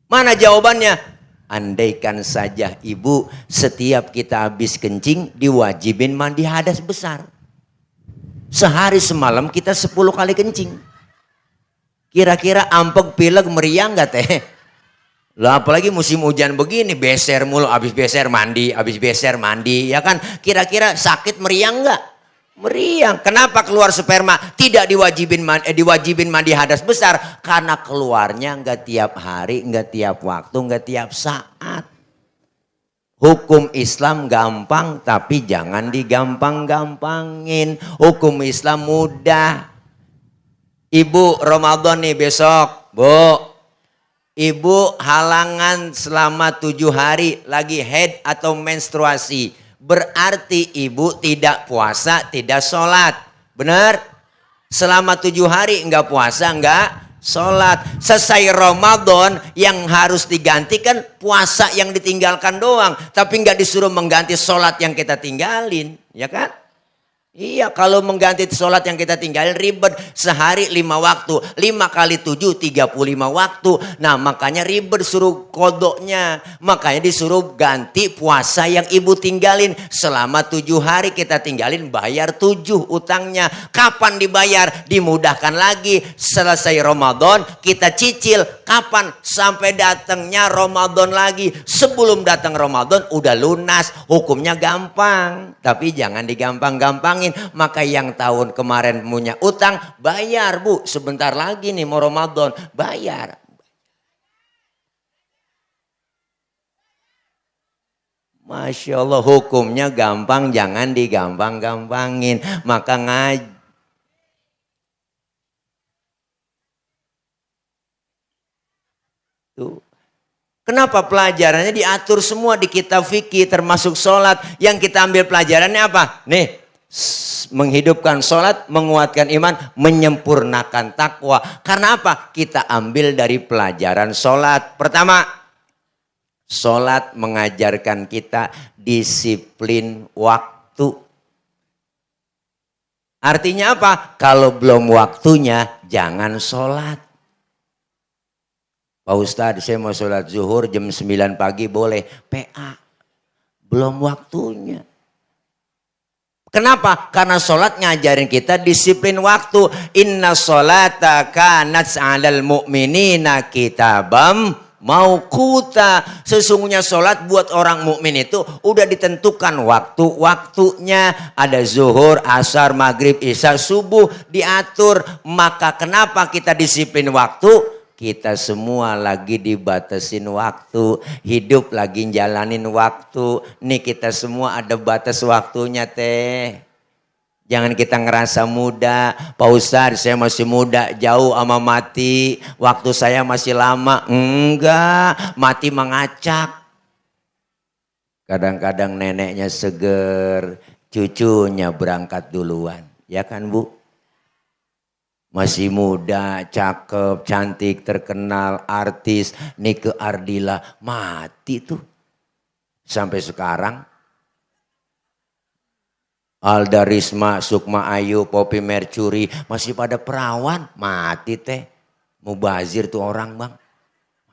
Mana jawabannya? Andaikan saja ibu, setiap kita habis kencing diwajibin mandi hadas besar. Sehari semalam kita 10 kali kencing. Kira-kira ampek pilek meriang nggak teh? Lah apalagi musim hujan begini, beser mulu, habis beser mandi, ya kan? Kira-kira sakit meriang nggak? Meriang. Kenapa keluar sperma tidak diwajibin mandi hadas besar? Karena keluarnya nggak tiap hari, nggak tiap waktu, nggak tiap saat. Hukum Islam gampang, tapi jangan digampang-gampangin. Hukum Islam mudah. Ibu Ramadan nih besok, bu. Ibu halangan selama 7 hari lagi haid atau menstruasi. Berarti ibu tidak puasa, tidak sholat. Benar? Selama 7 hari enggak puasa, enggak sholat. Selesai Ramadan yang harus digantikan puasa yang ditinggalkan doang. Tapi enggak disuruh mengganti sholat yang kita tinggalin. Ya kan? Iya, kalau mengganti sholat yang kita tinggalin ribet. Sehari 5 waktu, 5 kali 7, 35 waktu. Nah makanya ribet suruh kodoknya. Makanya disuruh ganti puasa yang ibu tinggalin. Selama 7 hari kita tinggalin, bayar 7 utangnya. Kapan dibayar? Dimudahkan lagi. Selesai Ramadan kita cicil. Kapan? Sampai datangnya Ramadan lagi. Sebelum datang Ramadan udah lunas. Hukumnya gampang. Tapi jangan digampang-gampang. Maka yang tahun kemarin punya utang bayar bu, sebentar lagi nih mau Ramadan bayar. Masya Allah, hukumnya gampang, jangan digampang-gampangin. Maka tuh. Kenapa pelajarannya diatur semua di kitab fikih termasuk sholat. Yang kita ambil pelajarannya apa? Nih, menghidupkan sholat, menguatkan iman, menyempurnakan takwa. Karena apa? Kita ambil dari pelajaran sholat. Pertama, sholat mengajarkan kita disiplin waktu. Artinya apa? Kalau belum waktunya, jangan sholat. Pak Ustadz, saya mau sholat zuhur jam 9 pagi boleh. PA. Belum waktunya. Kenapa? Karena sholat ngajarin kita disiplin waktu. Inna sholata kanat 'alal mu'minina kitabam mauquta. Sesungguhnya sholat buat orang mukmin itu udah ditentukan waktu-waktunya. Ada zuhur, asar, maghrib, isya, subuh diatur. Maka kenapa kita disiplin waktu? Kita semua lagi dibatasin waktu, hidup lagi jalanin waktu. Nih kita semua ada batas waktunya teh. Jangan kita ngerasa muda. Pak Ustadz, saya masih muda, jauh sama mati. Waktu saya masih lama. Enggak, mati mengacak. Kadang-kadang neneknya seger, cucunya berangkat duluan. Ya kan Bu? Masih muda, cakep, cantik, terkenal, artis, Nike Ardila, mati tuh. Sampai sekarang, Alda Risma, Sukma Ayu, Poppy Mercury, masih pada perawan, mati teh. Mubazir tuh orang bang,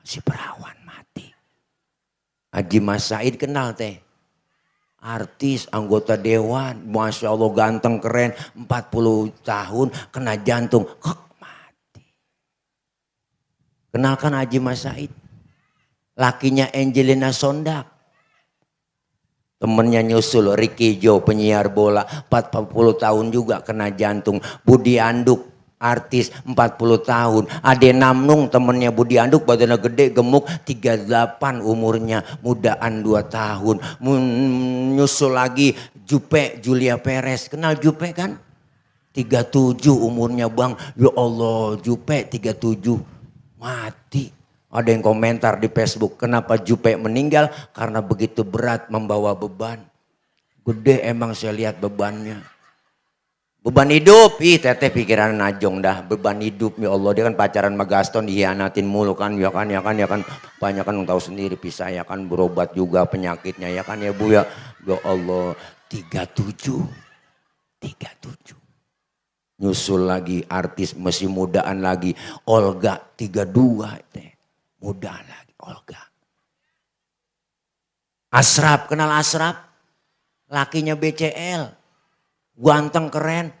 masih perawan, mati. Haji Mas Said kenal teh. Artis, anggota dewan, Masya Allah ganteng keren, 40 tahun kena jantung, mati. Kenalkan Haji Mas Said, lakinya Angelina Sondak. Temennya nyusul Ricky Joe, penyiar bola, 40 tahun juga kena jantung. Budi Anduk, artis 40 tahun. Ade Namnung temennya Budi Anduk, badannya gede, gemuk, 38 umurnya, mudaan 2 tahun. Nyusul lagi Jupe, Julia Perez. Kenal Jupe kan? 37 umurnya bang. Ya Allah, Jupe 37 mati. Ada yang komentar di Facebook, kenapa Jupe meninggal? Karena begitu berat membawa beban. Gede emang saya lihat bebannya. Beban hidup, teteh pikiran najong dah. Beban hidup, ya Allah, dia kan pacaran sama Gaston, dihianatin mulu kan, ya kan. Banyak kan tahu sendiri, pisah ya kan, berobat juga penyakitnya ya kan ya Bu ya. Ya Allah, 37. Nyusul lagi artis masih mudaan lagi, Olga 32 teh. Muda lagi Olga. Asraf, kenal Asraf? Lakinya BCL. Ganteng keren,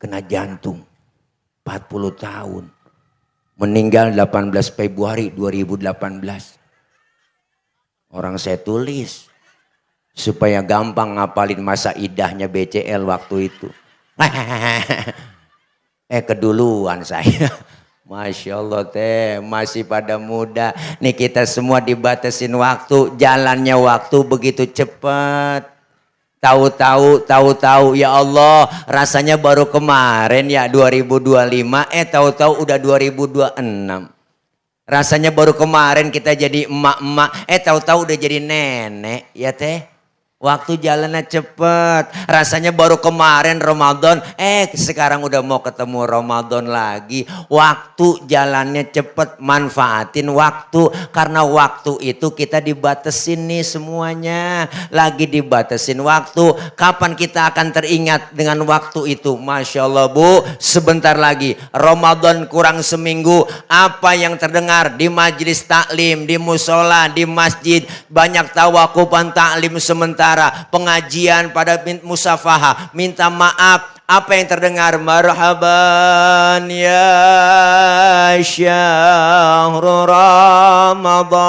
kena jantung, 40 tahun. Meninggal 18 Februari 2018. Orang saya tulis, supaya gampang ngapalin masa idahnya BCL waktu itu. Keduluan saya. Masya Allah teh, masih pada muda. Nih kita semua dibatasin waktu, jalannya waktu begitu cepat. Tahu-tahu ya Allah, rasanya baru kemarin ya 2025, tahu-tahu udah 2026. Rasanya baru kemarin kita jadi emak-emak, tahu-tahu udah jadi nenek ya teh. Waktu jalannya cepet. Rasanya baru kemarin Ramadan, sekarang udah mau ketemu Ramadan lagi. Waktu jalannya cepet, manfaatin waktu. Karena waktu itu kita dibatesin nih semuanya. Lagi dibatesin waktu. Kapan kita akan teringat dengan waktu itu? Masya Allah Bu, sebentar lagi Ramadan kurang seminggu. Apa yang terdengar di majelis taklim, di musola, di masjid, banyak tawakupan taklim sementara, pengajian pada musafahah, minta maaf. Apa yang terdengar? Marhaban ya syahrul Ramadan,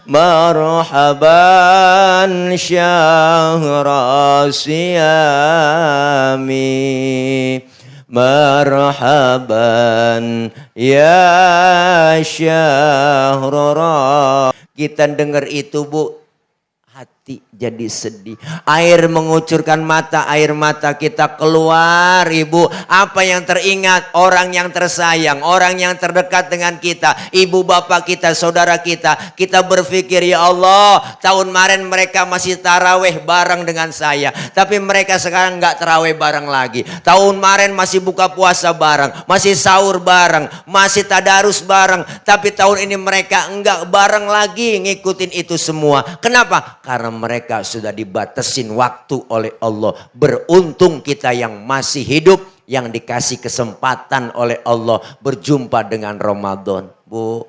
marhaban syahrul siyami, marhaban ya syahrul Kita dengar itu Bu, hati jadi sedih. Air mengucurkan mata, air mata kita keluar Ibu. Apa yang teringat? Orang yang tersayang, orang yang terdekat dengan kita. Ibu bapak kita, saudara kita. Kita berpikir ya Allah, tahun kemarin mereka masih taraweh bareng dengan saya. Tapi mereka sekarang nggak taraweh bareng lagi. Tahun kemarin masih buka puasa bareng, masih sahur bareng, masih tadarus bareng. Tapi tahun ini mereka nggak bareng lagi ngikutin itu semua. Kenapa? Karena mereka sudah dibatasin waktu oleh Allah. Beruntung kita yang masih hidup, yang dikasih kesempatan oleh Allah berjumpa dengan Ramadan. Bu,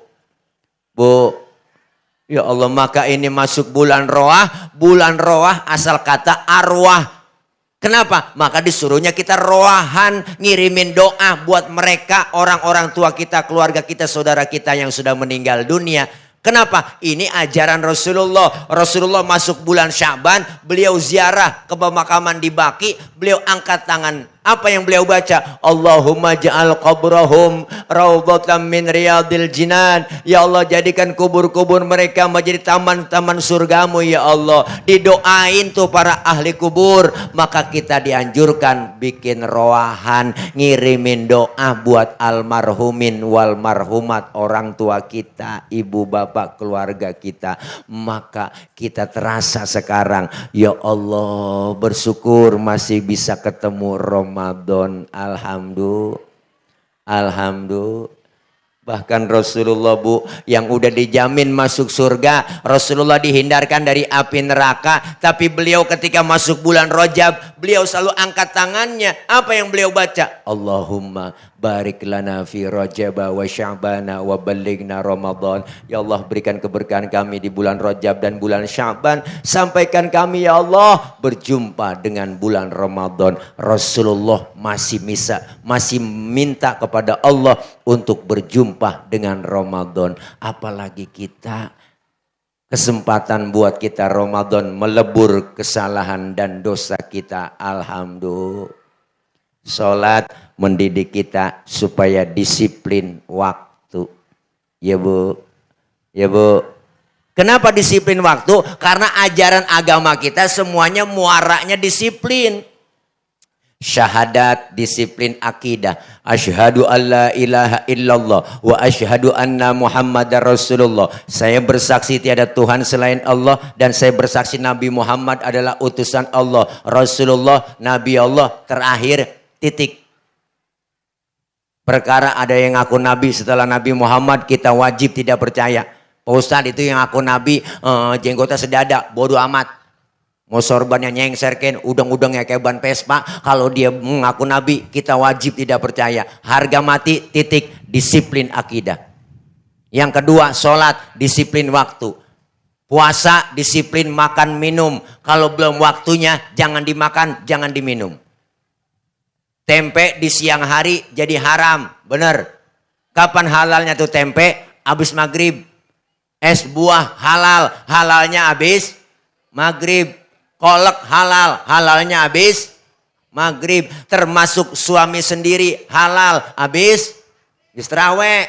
ya Allah, maka ini masuk bulan Roah. Bulan Roah asal kata arwah. Kenapa? Maka disuruhnya kita roahan, ngirimin doa buat mereka, orang-orang tua kita, keluarga kita, saudara kita yang sudah meninggal dunia. Kenapa? Ini ajaran Rasulullah. Rasulullah masuk bulan Sya'ban, beliau ziarah ke pemakaman di Baqi, beliau angkat tangan. Apa yang beliau baca? Allahumma ja'al qabrahum raudhatan min riyadil jinan. Ya Allah, jadikan kubur-kubur mereka menjadi taman-taman surgamu ya Allah. Didoain tuh para ahli kubur. Maka kita dianjurkan bikin roahan, ngirimin doa buat almarhumin wal marhumat, orang tua kita, ibu bapak, keluarga kita. Maka kita terasa sekarang, ya Allah, bersyukur masih bisa ketemu Ramadan. Alhamdulillah. Bahkan Rasulullah Bu, yang udah dijamin masuk surga, Rasulullah dihindarkan dari api neraka. Tapi beliau ketika masuk bulan Rajab, beliau selalu angkat tangannya. Apa yang beliau baca? Allahumma barik lana fi Rajab wa Sya'bana wa balighna Ramadan. Ya Allah, berikan keberkahan kami di bulan Rajab dan bulan Sya'ban. Sampaikan kami ya Allah berjumpa dengan bulan Ramadan. Rasulullah masih minta kepada Allah untuk berjumpa dengan Ramadan. Apalagi kita, kesempatan buat kita Ramadan melebur kesalahan dan dosa kita. Alhamdulillah. Sholat mendidik kita supaya disiplin waktu. Ya Bu. Ya Bu. Kenapa disiplin waktu? Karena ajaran agama kita semuanya muaranya disiplin. Syahadat, disiplin akidah. Asyhadu alla ilaha illallah wa asyhadu anna Muhammadar Rasulullah. Saya bersaksi tiada Tuhan selain Allah dan saya bersaksi Nabi Muhammad adalah utusan Allah, Rasulullah, Nabi Allah terakhir. Titik. Perkara ada yang ngaku Nabi setelah Nabi Muhammad, kita wajib tidak percaya. Pak Ustadz itu yang ngaku Nabi, jenggotnya sedada, bodoh amat. Mau sorbannya nyengserken, udang-udangnya kayak ban Vespa. Kalau dia mengaku Nabi, kita wajib tidak percaya. Harga mati, titik. Disiplin akidah. Yang kedua, sholat, disiplin waktu. Puasa, disiplin makan minum. Kalau belum waktunya, jangan dimakan, jangan diminum. Tempe di siang hari jadi haram, bener. Kapan halalnya tuh tempe? Habis maghrib. Es buah halal, halalnya habis maghrib. Kolak halal, halalnya habis maghrib. Termasuk suami sendiri halal, habis terawih.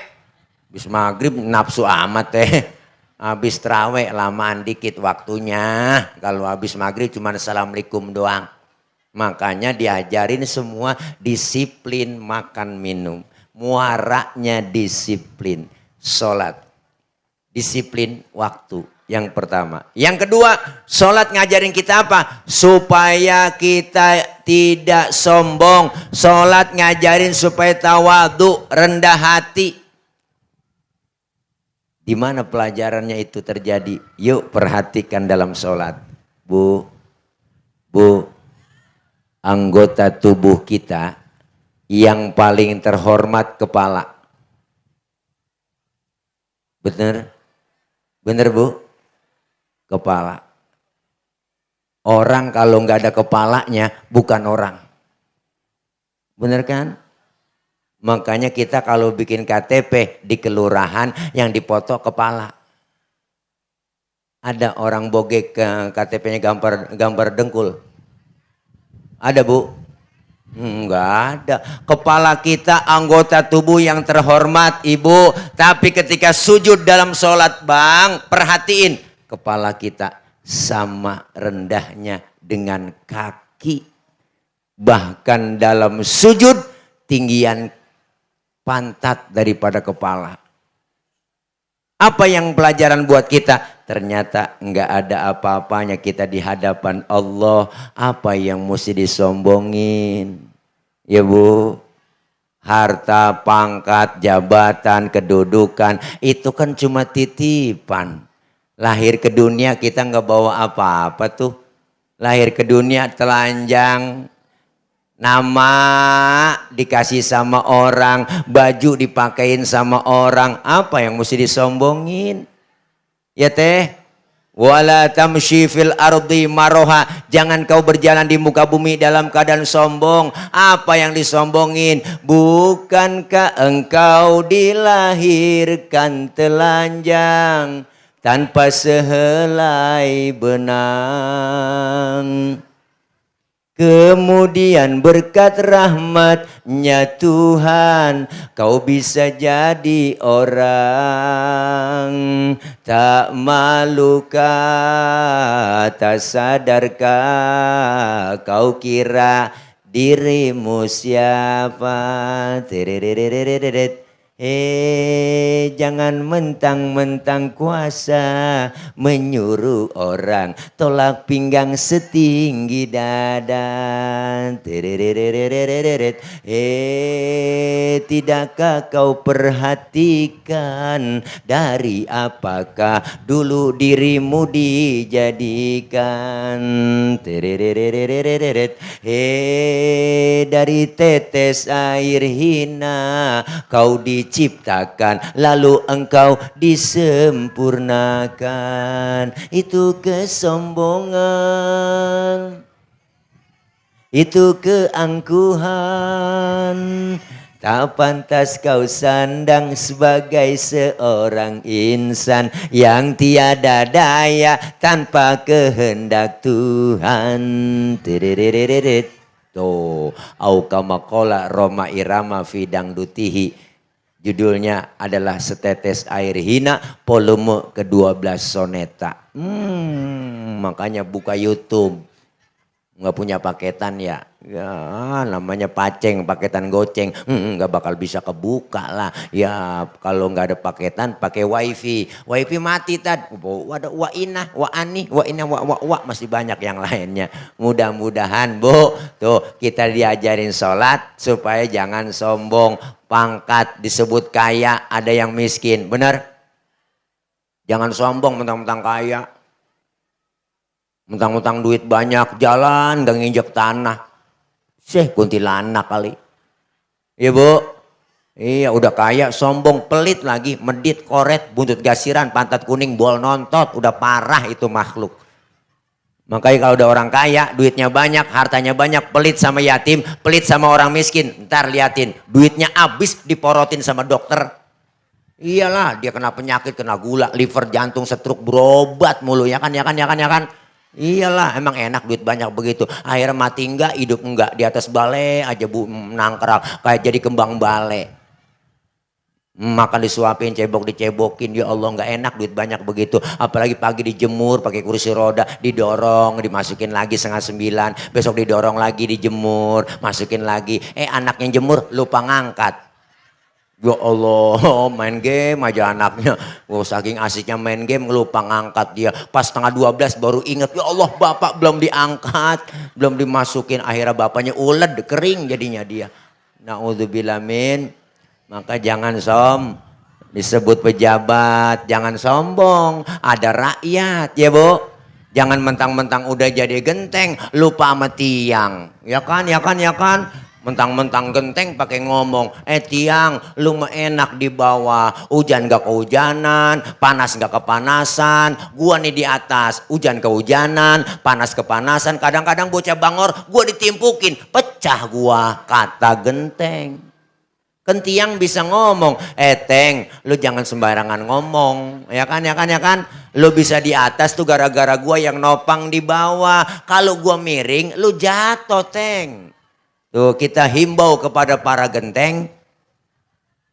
Habis maghrib nafsu amat Habis terawih lamaan dikit waktunya. Kalau habis maghrib cuma assalamualaikum doang. Makanya diajarin semua disiplin makan minum. Muaranya disiplin. Sholat. Disiplin waktu. Yang pertama. Yang kedua, sholat ngajarin kita apa? Supaya kita tidak sombong. Sholat ngajarin supaya tawadu, rendah hati. Di mana pelajarannya itu terjadi? Yuk perhatikan dalam sholat. Bu. Anggota tubuh kita yang paling terhormat kepala. Bener? Bener Bu? Kepala. Orang kalau nggak ada kepalanya bukan orang. Bener kan? Makanya kita kalau bikin KTP di kelurahan yang dipoto kepala. Ada orang bogek ke KTP-nya gambar dengkul. Ada Bu? Enggak ada. Kepala kita anggota tubuh yang terhormat, Ibu. Tapi ketika sujud dalam sholat, Bang, perhatiin. Kepala kita sama rendahnya dengan kaki. Bahkan dalam sujud, tinggian pantat daripada kepala. Apa yang pelajaran buat kita? Ternyata enggak ada apa-apanya kita di hadapan Allah. Apa yang mesti disombongin? Ya Bu, harta, pangkat, jabatan, kedudukan, itu kan cuma titipan. Lahir ke dunia kita nggak bawa apa-apa tuh. Lahir ke dunia telanjang, nama dikasih sama orang, baju dipakein sama orang. Apa yang mesti disombongin? Ya teh. Wala tamshi fil ardi maroha. Jangan kau berjalan di muka bumi dalam keadaan sombong. Apa yang disombongin? Bukankah engkau dilahirkan telanjang tanpa sehelai benang? Kemudian berkat rahmatnya Tuhan, kau bisa jadi orang. Tak malukah, tak sadarkah, kau kira dirimu siapa? Jangan mentang-mentang kuasa menyuruh orang tolak pinggang setinggi dada. Tidakkah kau perhatikan dari apakah dulu dirimu dijadikan? Dari tetes air hina kau diciptakan, lalu engkau disempurnakan. Itu kesombongan, itu keangkuhan. Tak pantas kau sandang sebagai seorang insan yang tiada daya tanpa kehendak Tuhan. Tuh, au kama qala Roma Irama Fidang Dutihi. Judulnya adalah Setetes Air Hina, volume ke-12 soneta. Makanya buka YouTube. Nggak punya paketan ya, namanya paceng, paketan goceng, nggak bakal bisa kebuka lah. Ya kalau nggak ada paketan pakai wifi mati tad. Ada wa inah, wa ani, wa inah, wa masih banyak yang lainnya. Mudah-mudahan Bu, tuh kita diajarin sholat supaya jangan sombong. Pangkat disebut kaya, ada yang miskin, benar? Jangan sombong mentang-mentang kaya. Mentang-mentang duit banyak, jalan gak nginjek tanah. Kuntilanak kali. Iya Bu. Iya udah kaya, sombong, pelit lagi, medit, koret, buntut gasiran, pantat kuning, bol nontot. Udah parah itu makhluk. Makanya kalau udah orang kaya, duitnya banyak, hartanya banyak, pelit sama yatim, pelit sama orang miskin. Ntar liatin, duitnya habis diporotin sama dokter. Iyalah, dia kena penyakit, kena gula, liver, jantung, stroke, berobat mulu. Ya kan. Iyalah, emang enak duit banyak begitu. Akhirnya mati enggak, hidup enggak. Di atas balai aja Bu, nangkrak. Kayak jadi kembang balai. Makan disuapin, cebok dicebokin. Ya Allah, enggak enak duit banyak begitu. Apalagi pagi dijemur pakai kursi roda. Didorong, dimasukin lagi 8:30. Besok didorong lagi, dijemur. Masukin lagi. Anaknya jemur, lupa ngangkat. Ya Allah, main game aja anaknya. Saking asiknya main game lupa ngangkat dia. Pas 11:30 baru ingat, ya Allah bapak belum diangkat. Belum dimasukin, akhirnya bapaknya uled, kering jadinya dia. Na'udzubillah min. Maka jangan disebut pejabat, jangan sombong. Ada rakyat ya Bu. Jangan mentang-mentang udah jadi genteng, lupa sama tiang. Ya kan. Mentang-mentang genteng pakai ngomong, tiang lu mah enak di bawah, hujan gak kehujanan, panas gak kepanasan, gua nih di atas, hujan kehujanan, panas kepanasan, kadang-kadang bocah bangor gua ditimpukin, pecah gua, kata genteng. Kan tiang bisa ngomong, Teng lu jangan sembarangan ngomong, ya kan. Lu bisa di atas tuh gara-gara gua yang nopang di bawah, kalau gua miring lu jatuh Teng. Tuh kita himbau kepada para genteng,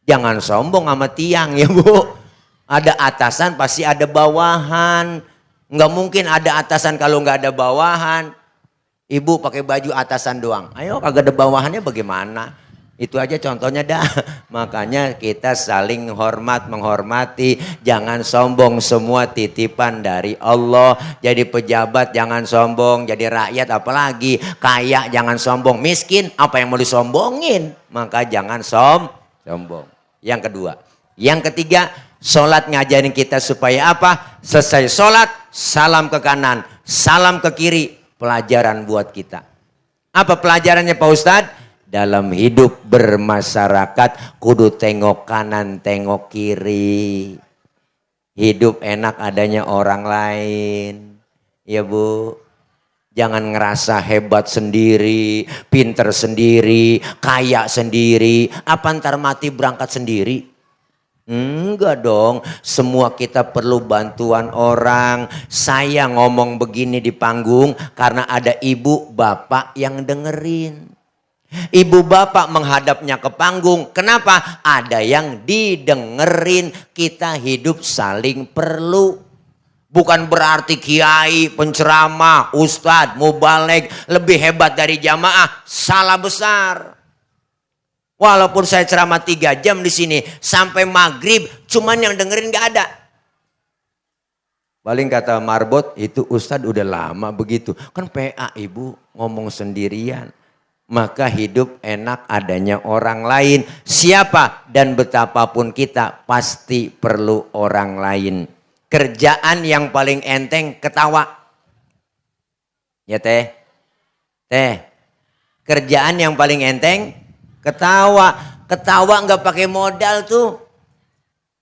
jangan sombong sama tiang ya Bu. Ada atasan pasti ada bawahan. Nggak mungkin ada atasan kalau nggak ada bawahan. Ibu pakai baju atasan doang. Ayo kagak ada bawahannya bagaimana? Itu aja contohnya dah. Makanya kita saling hormat, menghormati. Jangan sombong, semua titipan dari Allah. Jadi pejabat jangan sombong, jadi rakyat apalagi. Kaya jangan sombong, miskin apa yang mau disombongin. Maka jangan sombong. Yang kedua. Yang ketiga, sholat ngajarin kita supaya apa? Selesai sholat, salam ke kanan, salam ke kiri. Pelajaran buat kita. Apa pelajarannya Pak Ustadz? Dalam hidup bermasyarakat kudu tengok kanan, tengok kiri. Hidup enak adanya orang lain. Ya Bu. Jangan ngerasa hebat sendiri, pinter sendiri, kaya sendiri. Apa ntar mati berangkat sendiri? Enggak dong, semua kita perlu bantuan orang. Saya ngomong begini di panggung karena ada ibu bapak yang dengerin. Ibu bapak menghadapnya ke panggung. Kenapa? Ada yang didengerin. Kita hidup saling perlu. Bukan berarti kiai, penceramah, ustadz, mubaligh lebih hebat dari jamaah. Salah besar. Walaupun saya ceramah 3 jam di sini sampai maghrib, cuman yang dengerin gak ada. Paling kata Marbot, itu ustadz udah lama begitu. Kan PA ibu ngomong sendirian. Maka hidup enak adanya orang lain. Siapa dan betapapun kita pasti perlu orang lain. Kerjaan yang paling enteng ketawa. Ya teh. Kerjaan yang paling enteng ketawa. Ketawa nggak pakai modal tuh.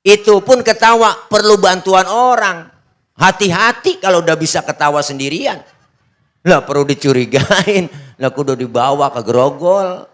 Itu pun ketawa perlu bantuan orang. Hati-hati kalau udah bisa ketawa sendirian. Lah perlu dicurigain. Lah kudu dibawa ke grogol.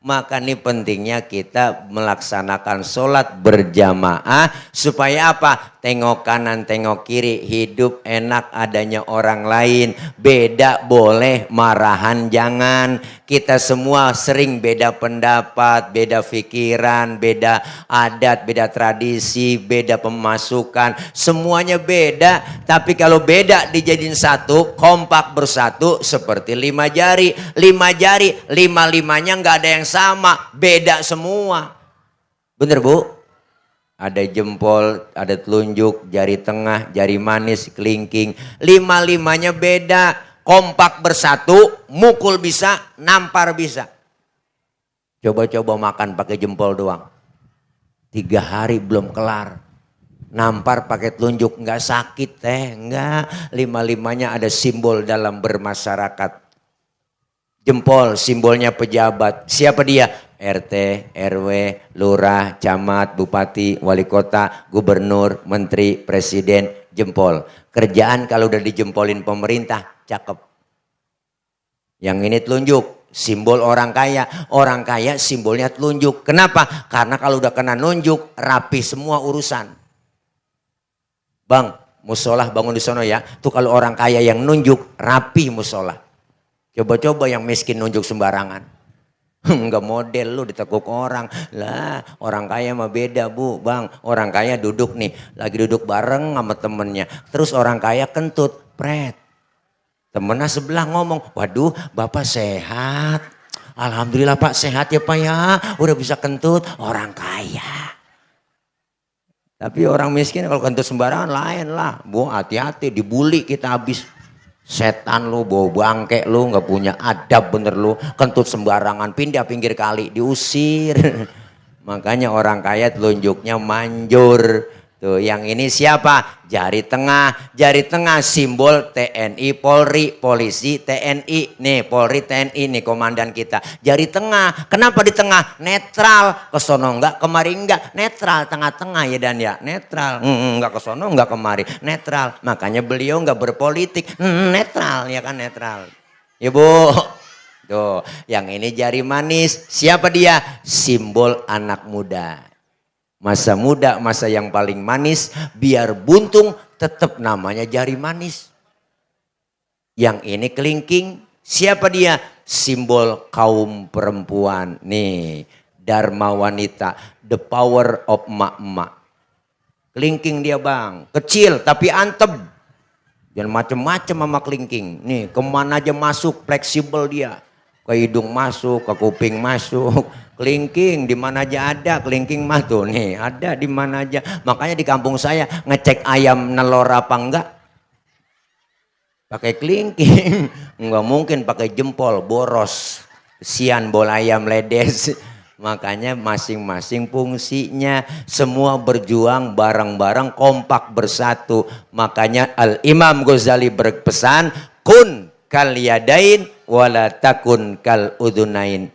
Maka ini pentingnya kita melaksanakan sholat berjamaah. Supaya apa? Tengok kanan, tengok kiri. Hidup enak adanya orang lain. Beda boleh, marahan jangan. Kita semua sering beda pendapat, beda pikiran, beda adat, beda tradisi, beda pemasukan. Semuanya beda. Tapi kalau beda dijadiin satu, kompak bersatu seperti 5 jari. 5 jari, 5-5-nya nggak ada yang sama, beda semua. Bener Bu? Ada jempol, ada telunjuk, jari tengah, jari manis, kelingking. 5-5-nya beda. Kompak bersatu, mukul bisa, nampar bisa. Coba-coba makan pakai jempol doang. 3 hari belum kelar. Nampar pakai telunjuk, nggak sakit teh, nggak. 5-5-nya ada simbol dalam bermasyarakat. Jempol simbolnya pejabat. Siapa dia? RT, RW, lurah, camat, bupati, wali kota, gubernur, menteri, presiden, jempol. Kerjaan kalau udah dijempolin pemerintah, cakep. Yang ini telunjuk, simbol orang kaya. Orang kaya simbolnya telunjuk. Kenapa? Karena kalau udah kena nunjuk, rapi semua urusan. Bang, musolah bangun di sono ya. Tuh kalau orang kaya yang nunjuk, rapi musolah. Coba-coba yang miskin nunjuk sembarangan. Enggak model lu ditekuk orang. Lah orang kaya mah beda Bu. Bang orang kaya duduk nih. Lagi duduk bareng sama temennya. Terus orang kaya kentut. Pret. Temennya sebelah ngomong. Waduh bapak sehat. Alhamdulillah Pak sehat ya Pak ya. Udah bisa kentut. Orang kaya. Tapi orang miskin kalau kentut sembarangan lain lah. Bu hati-hati dibully kita habis. Setan lu, bau bangke lu, gak punya adab bener lu. Kentut sembarangan, pindah pinggir kali, diusir. Makanya orang kaya telunjuknya manjur. Tuh yang ini siapa? Jari tengah simbol TNI, Polri, polisi, TNI. Nih Polri, TNI nih komandan kita. Jari tengah, kenapa di tengah? Netral, kesono enggak, kemari enggak. Netral, tengah-tengah ya dan ya, netral. Enggak kesono, enggak kemari, netral. Makanya beliau enggak berpolitik, netral ya kan netral. Ya Bu. Tuh, yang ini jari manis. Siapa dia? Simbol anak muda. Masa muda, masa yang paling manis, biar buntung tetap namanya jari manis. Yang ini kelingking, siapa dia? simbol kaum perempuan. Nih, Dharma Wanita, the power of emak-emak. Kelingking dia bang, kecil tapi antep. Jangan macem-macem sama kelingking. Nih, kemana aja masuk, fleksibel dia. Ke hidung masuk, ke kuping masuk. Kelingking di mana aja ada, kelingking mah tuh nih, ada di mana aja. Makanya di kampung saya ngecek ayam nelor apa enggak pakai kelingking. Enggak mungkin pakai jempol, boros. Kesian bola ayam ledes. Makanya masing-masing fungsinya, semua berjuang bareng-bareng, kompak bersatu. Makanya Al-Imam Ghazali berpesan, kun kal yadain wala takun kal udunain.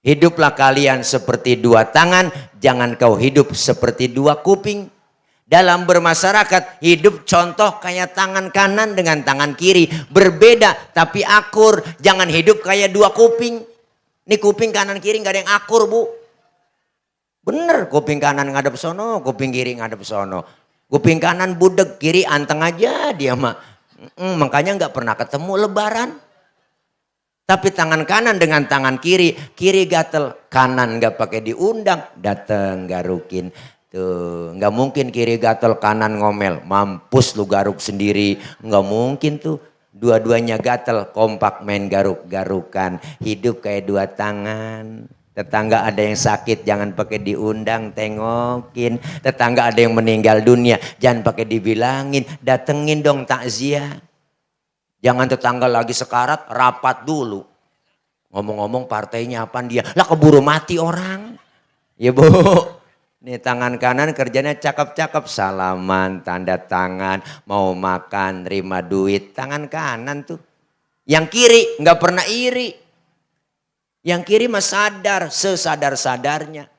Hiduplah kalian seperti dua tangan, jangan kau hidup seperti dua kuping. Dalam bermasyarakat, hidup contoh kayak tangan kanan dengan tangan kiri. Berbeda tapi akur, jangan hidup kayak dua kuping. Ini kuping kanan kiri nggak ada yang akur bu. Bener, kuping kanan ngadep sono, kuping kiri ngadep sono. Kuping kanan budek, kiri anteng aja dia mah. Makanya nggak pernah ketemu lebaran. Tapi tangan kanan dengan tangan kiri, kiri gatel, kanan nggak pakai diundang, dateng garukin. Tuh, nggak mungkin kiri gatel kanan ngomel, mampus lu garuk sendiri, nggak mungkin tuh. Dua-duanya gatel, kompak main garuk-garukan. Hidup kayak dua tangan. Tetangga ada yang sakit, jangan pakai diundang, tengokin. Tetangga ada yang meninggal dunia, jangan pakai dibilangin, datengin dong takziah. Jangan tetangga lagi sekarat, rapat dulu. Ngomong-ngomong partainya apaan dia? Lah keburu mati orang. Ya bu. Nih tangan kanan kerjanya cakep-cakep, salaman, tanda tangan, mau makan, terima duit, tangan kanan tuh. Yang kiri nggak pernah iri. Yang kiri mah sadar, sesadar-sadarnya.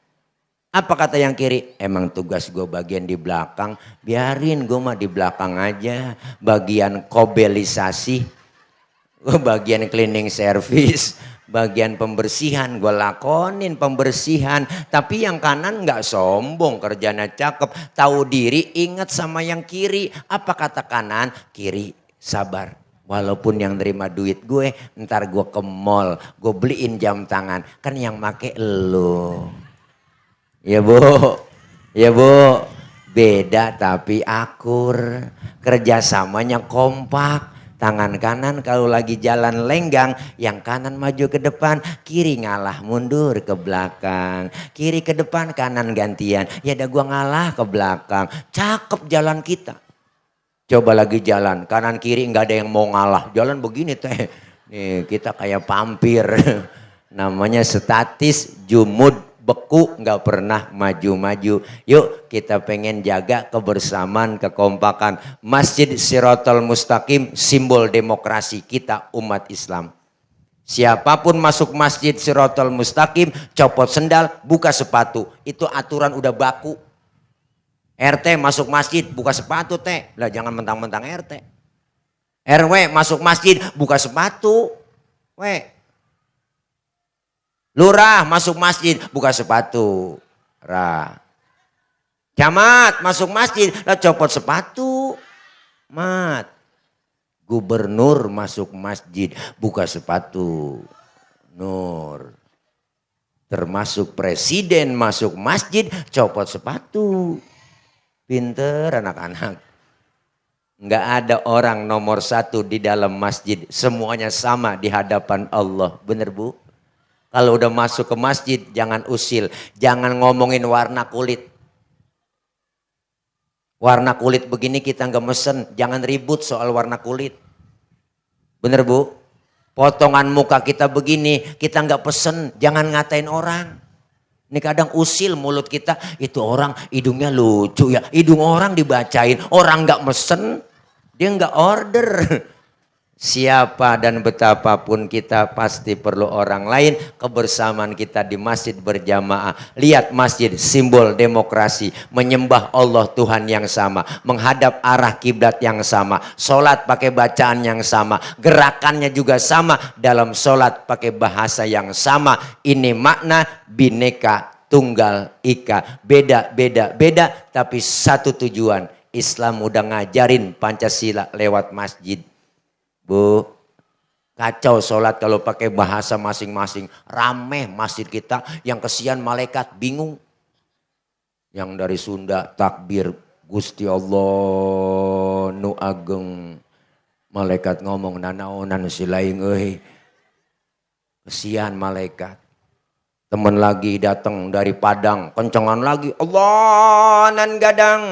Apa kata yang kiri? Emang tugas gue bagian di belakang, biarin gue mah di belakang aja. Bagian kobelisasi, gue bagian cleaning service. Bagian pembersihan gue lakonin pembersihan. Tapi yang kanan nggak sombong, kerjanya cakep, tahu diri, ingat sama yang kiri. Apa kata kanan? Kiri sabar. Walaupun yang terima duit gue, ntar gue ke mall, gue beliin jam tangan. Kan yang make elo. Ya bu, ya bu. Beda tapi akur. Kerjasamanya kompak. Tangan kanan kalau lagi jalan lenggang, yang kanan maju ke depan, kiri ngalah mundur ke belakang. Kiri ke depan, kanan gantian. Ya dah gua ngalah ke belakang. Cakep jalan kita. Coba lagi jalan, kanan kiri nggak ada yang mau ngalah. Jalan begini teh. Nih kita kayak pampir. Namanya statis, jumud, beku, nggak pernah maju-maju. Yuk kita pengen jaga kebersamaan, kekompakan. Masjid Shiratal Mustaqim simbol demokrasi kita umat Islam. Siapapun masuk Masjid Shiratal Mustaqim, copot sendal, buka sepatu. Itu aturan udah baku. RT masuk masjid, buka sepatu teh. Lah jangan mentang-mentang RT. RW masuk masjid, buka sepatu. Lurah masuk masjid, buka sepatu. Camat masuk masjid, lah copot sepatu. Mat. Gubernur masuk masjid, buka sepatu. Nur. Termasuk presiden masuk masjid, copot sepatu. Pinter anak-anak. Enggak ada orang nomor satu di dalam masjid. Semuanya sama di hadapan Allah. Bener bu? Kalau udah masuk ke masjid jangan usil. Jangan ngomongin warna kulit. Warna kulit begini kita nggak mesen. Jangan ribut soal warna kulit. Bener bu? Potongan muka kita begini kita nggak pesen. Jangan ngatain orang. Ini kadang usil mulut kita. Itu orang hidungnya lucu ya. Hidung orang dibacain. Orang nggak mesen. Dia nggak order. Siapa dan betapapun kita pasti perlu orang lain. Kebersamaan kita di masjid berjamaah. Lihat masjid simbol demokrasi. Menyembah Allah Tuhan yang sama. Menghadap arah kiblat yang sama. Sholat pakai bacaan yang sama. Gerakannya juga sama. Dalam sholat pakai bahasa yang sama. Ini makna bineka tunggal ika. Beda tapi satu tujuan. Islam udah ngajarin Pancasila lewat masjid. Bu, Kacau sholat kalau pakai bahasa masing-masing. Rame masjid kita, yang kesian malaikat bingung. Yang dari Sunda takbir, Gusti Allah nu ageng. Malaikat ngomong nanaonan silaing euy. Kesian malaikat. Temen lagi datang dari Padang, kencengan lagi. Allah nan gadang.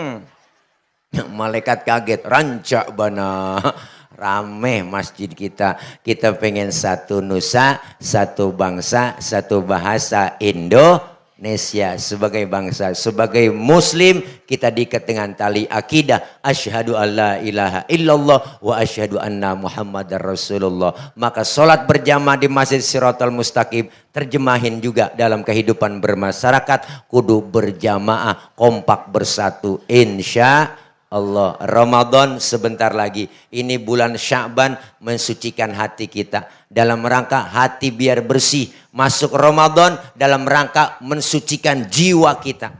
Malaikat kaget, rancak bana. Rame masjid kita. Kita pengen satu nusa, satu bangsa, satu bahasa Indonesia. Sebagai bangsa, sebagai muslim kita diikat dengan tali akidah. Asyhadu alla ilaha illallah wa asyhadu anna muhammadar rasulullah. Maka sholat berjamaah di Masjid Shiratal Mustaqim terjemahin juga dalam kehidupan bermasyarakat. Kudu berjamaah, kompak bersatu, insya Allah. Ramadan sebentar lagi. Ini bulan Sya'ban mensucikan hati kita. Dalam rangka hati biar bersih. Masuk Ramadan dalam rangka mensucikan jiwa kita.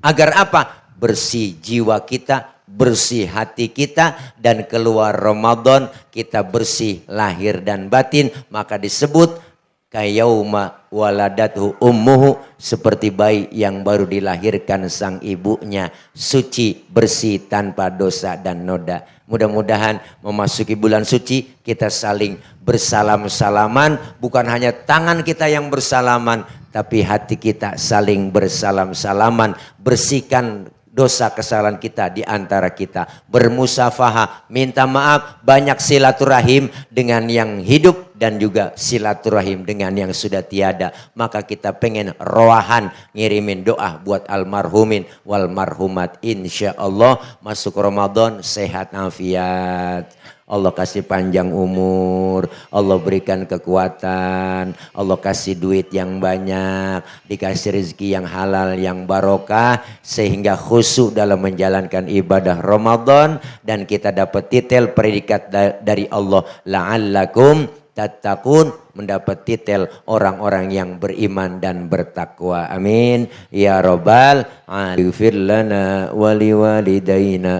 Agar apa? Bersih jiwa kita, bersih hati kita. Dan keluar Ramadan kita bersih lahir dan batin. Maka disebut kayauma waladathu ummuhu, seperti bayi yang baru dilahirkan sang ibunya, suci, bersih, tanpa dosa dan noda. Mudah-mudahan memasuki bulan suci kita saling bersalam-salaman, bukan hanya tangan kita yang bersalaman, tapi hati kita saling bersalam-salaman. Bersihkan dosa kesalahan kita di antara kita. Bermusafahah, minta maaf, banyak silaturahim dengan yang hidup dan juga silaturahim dengan yang sudah tiada. Maka kita pengen roahan ngirimin doa buat almarhumin wal marhumat. Insya Allah masuk Ramadan sehat afiat. Allah kasih panjang umur, Allah berikan kekuatan, Allah kasih duit yang banyak, dikasih rezeki yang halal, yang barokah, sehingga khusyuk dalam menjalankan ibadah Ramadan, dan kita dapat titel predikat dari Allah, la'allakum tattaqun, mendapat titel orang-orang yang beriman dan bertakwa. Amin ya rabbal alamin. Ighfir lana wa liwalidayna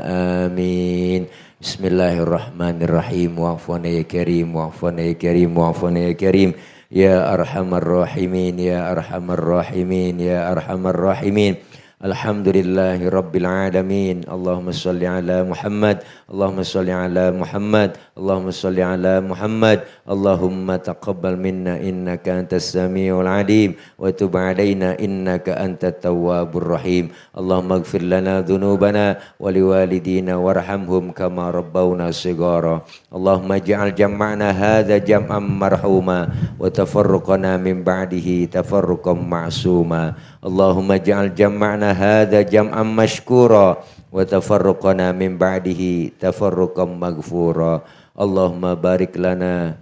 amin. Bismillahirrahmanirrahim. Wa'afwana ya karim, wa'afwana ya karim, wa'afwana ya karim. Ya arhamar rahimin, ya arhamar rahimin, ya arhamar rahimin. Alhamdulillahi rabbil alamin. Allahumma salli ala Muhammad, Allahumma salli ala Muhammad, Allahumma salli ala Muhammad. Allahumma taqabbal minna innaka antas samiul alim wa tub alaina innaka antat tawwabur rahim. Allahumma ighfir lana dhunubana wa liwalidina warhamhum kama rabbawna shighara. Allahumma ij'al jam'ana hadha jam'an marhuma wa tafarruqana min ba'dihi tafarruqan ma'suma. Allahumma ij'al jam'ana hadha jam'an mashkura wa tafarruqana min ba'dihi tafarruqan maghfura. Allahumma barik lana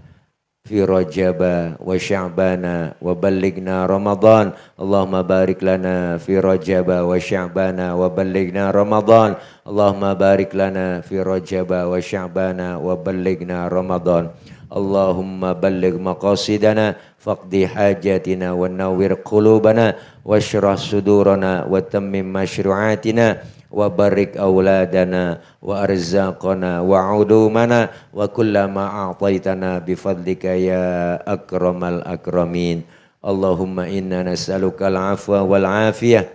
fi Rajaba wa Sya'bana wa ballighna Ramadan. Allahumma barik lana fi Rajaba wa Sya'bana wa ballighna Ramadan. Allahumma barik lana fi Rajaba wa Sya'bana wa ballighna Ramadan. Allahumma balligh maqasidana faqdi hajatina wa nawwir qulubana washrah sudurana wa tammim mashru'atina wa barik auladana wa arzaqana wa udumana wa kullama a'taitana bifadlika ya akramal akramin. Allahumma inna nas'aluka al-afwa wal afiyah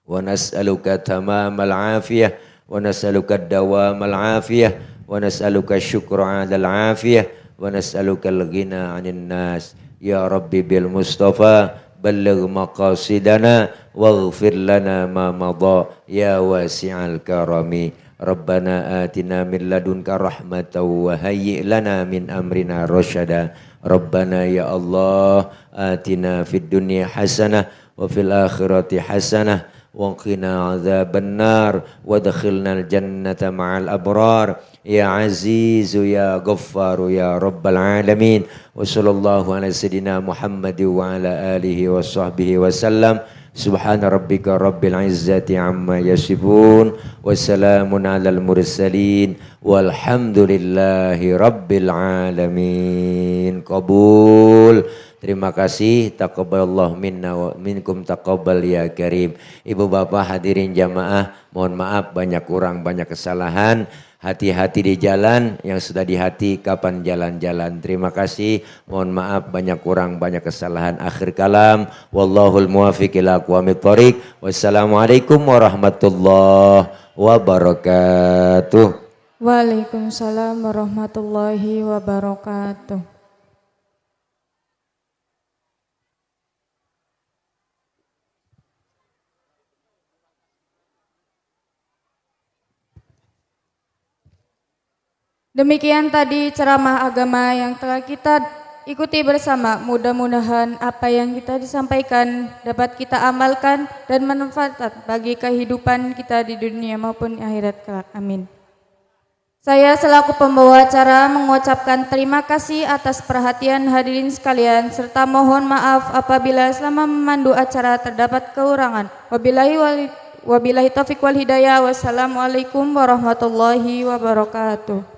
wa nas'aluka tamamal afiyah wa nas'aluka ad-dawamal afiyah wa nas'aluka syukra 'alal afiyah wa nas'aluka al-ghina 'anil nas. Ya Rabbi bil Mustafa balligh maqasidana waghfir lana ma madha ya wasi'al karami. Rabbana atina min ladunka rahmatan wa hayyi' lana min amrina rasyada. Rabbana ya Allah atina fid dunya hasanah wa fil akhirati hasanah wa qina adzabannar wa adkhilnal jannata ma'al abrar. Ya Azizu ya Ghaffaru ya Rabbal Alamin. Wa sallallahu ala sayyidina Muhammad wa ala alihi wa sahbihi wa sallam. Subhana rabbika rabbil izzati amma yasifun. Wa salamun alal mursalin. Walhamdulillahi rabbil alamin. Qabul. Terima kasih. Taqabbalallahu minna wa minkum taqabbal ya karim. Ibu bapak hadirin jamaah, mohon maaf banyak kurang banyak kesalahan. hati-hati di jalan, yang sudah di hati kapan jalan-jalan. Terima kasih, mohon maaf banyak kurang, banyak kesalahan. Akhir kalam, wallahul muwafiq ila aqwamit thoriq. Wassalamualaikum warahmatullahi wabarakatuh.
Waalaikumsalam warahmatullahi wabarakatuh. Demikian tadi ceramah agama yang telah kita ikuti bersama. Mudah-mudahan apa yang kita disampaikan dapat kita amalkan dan manfaat bagi kehidupan kita di dunia maupun akhirat kelak. Amin. Saya selaku pembawa acara mengucapkan terima kasih atas perhatian hadirin sekalian serta mohon maaf apabila selama memandu acara terdapat kekurangan. Wabillahi taufiq wal hidayah. Wassalamualaikum warahmatullahi wabarakatuh.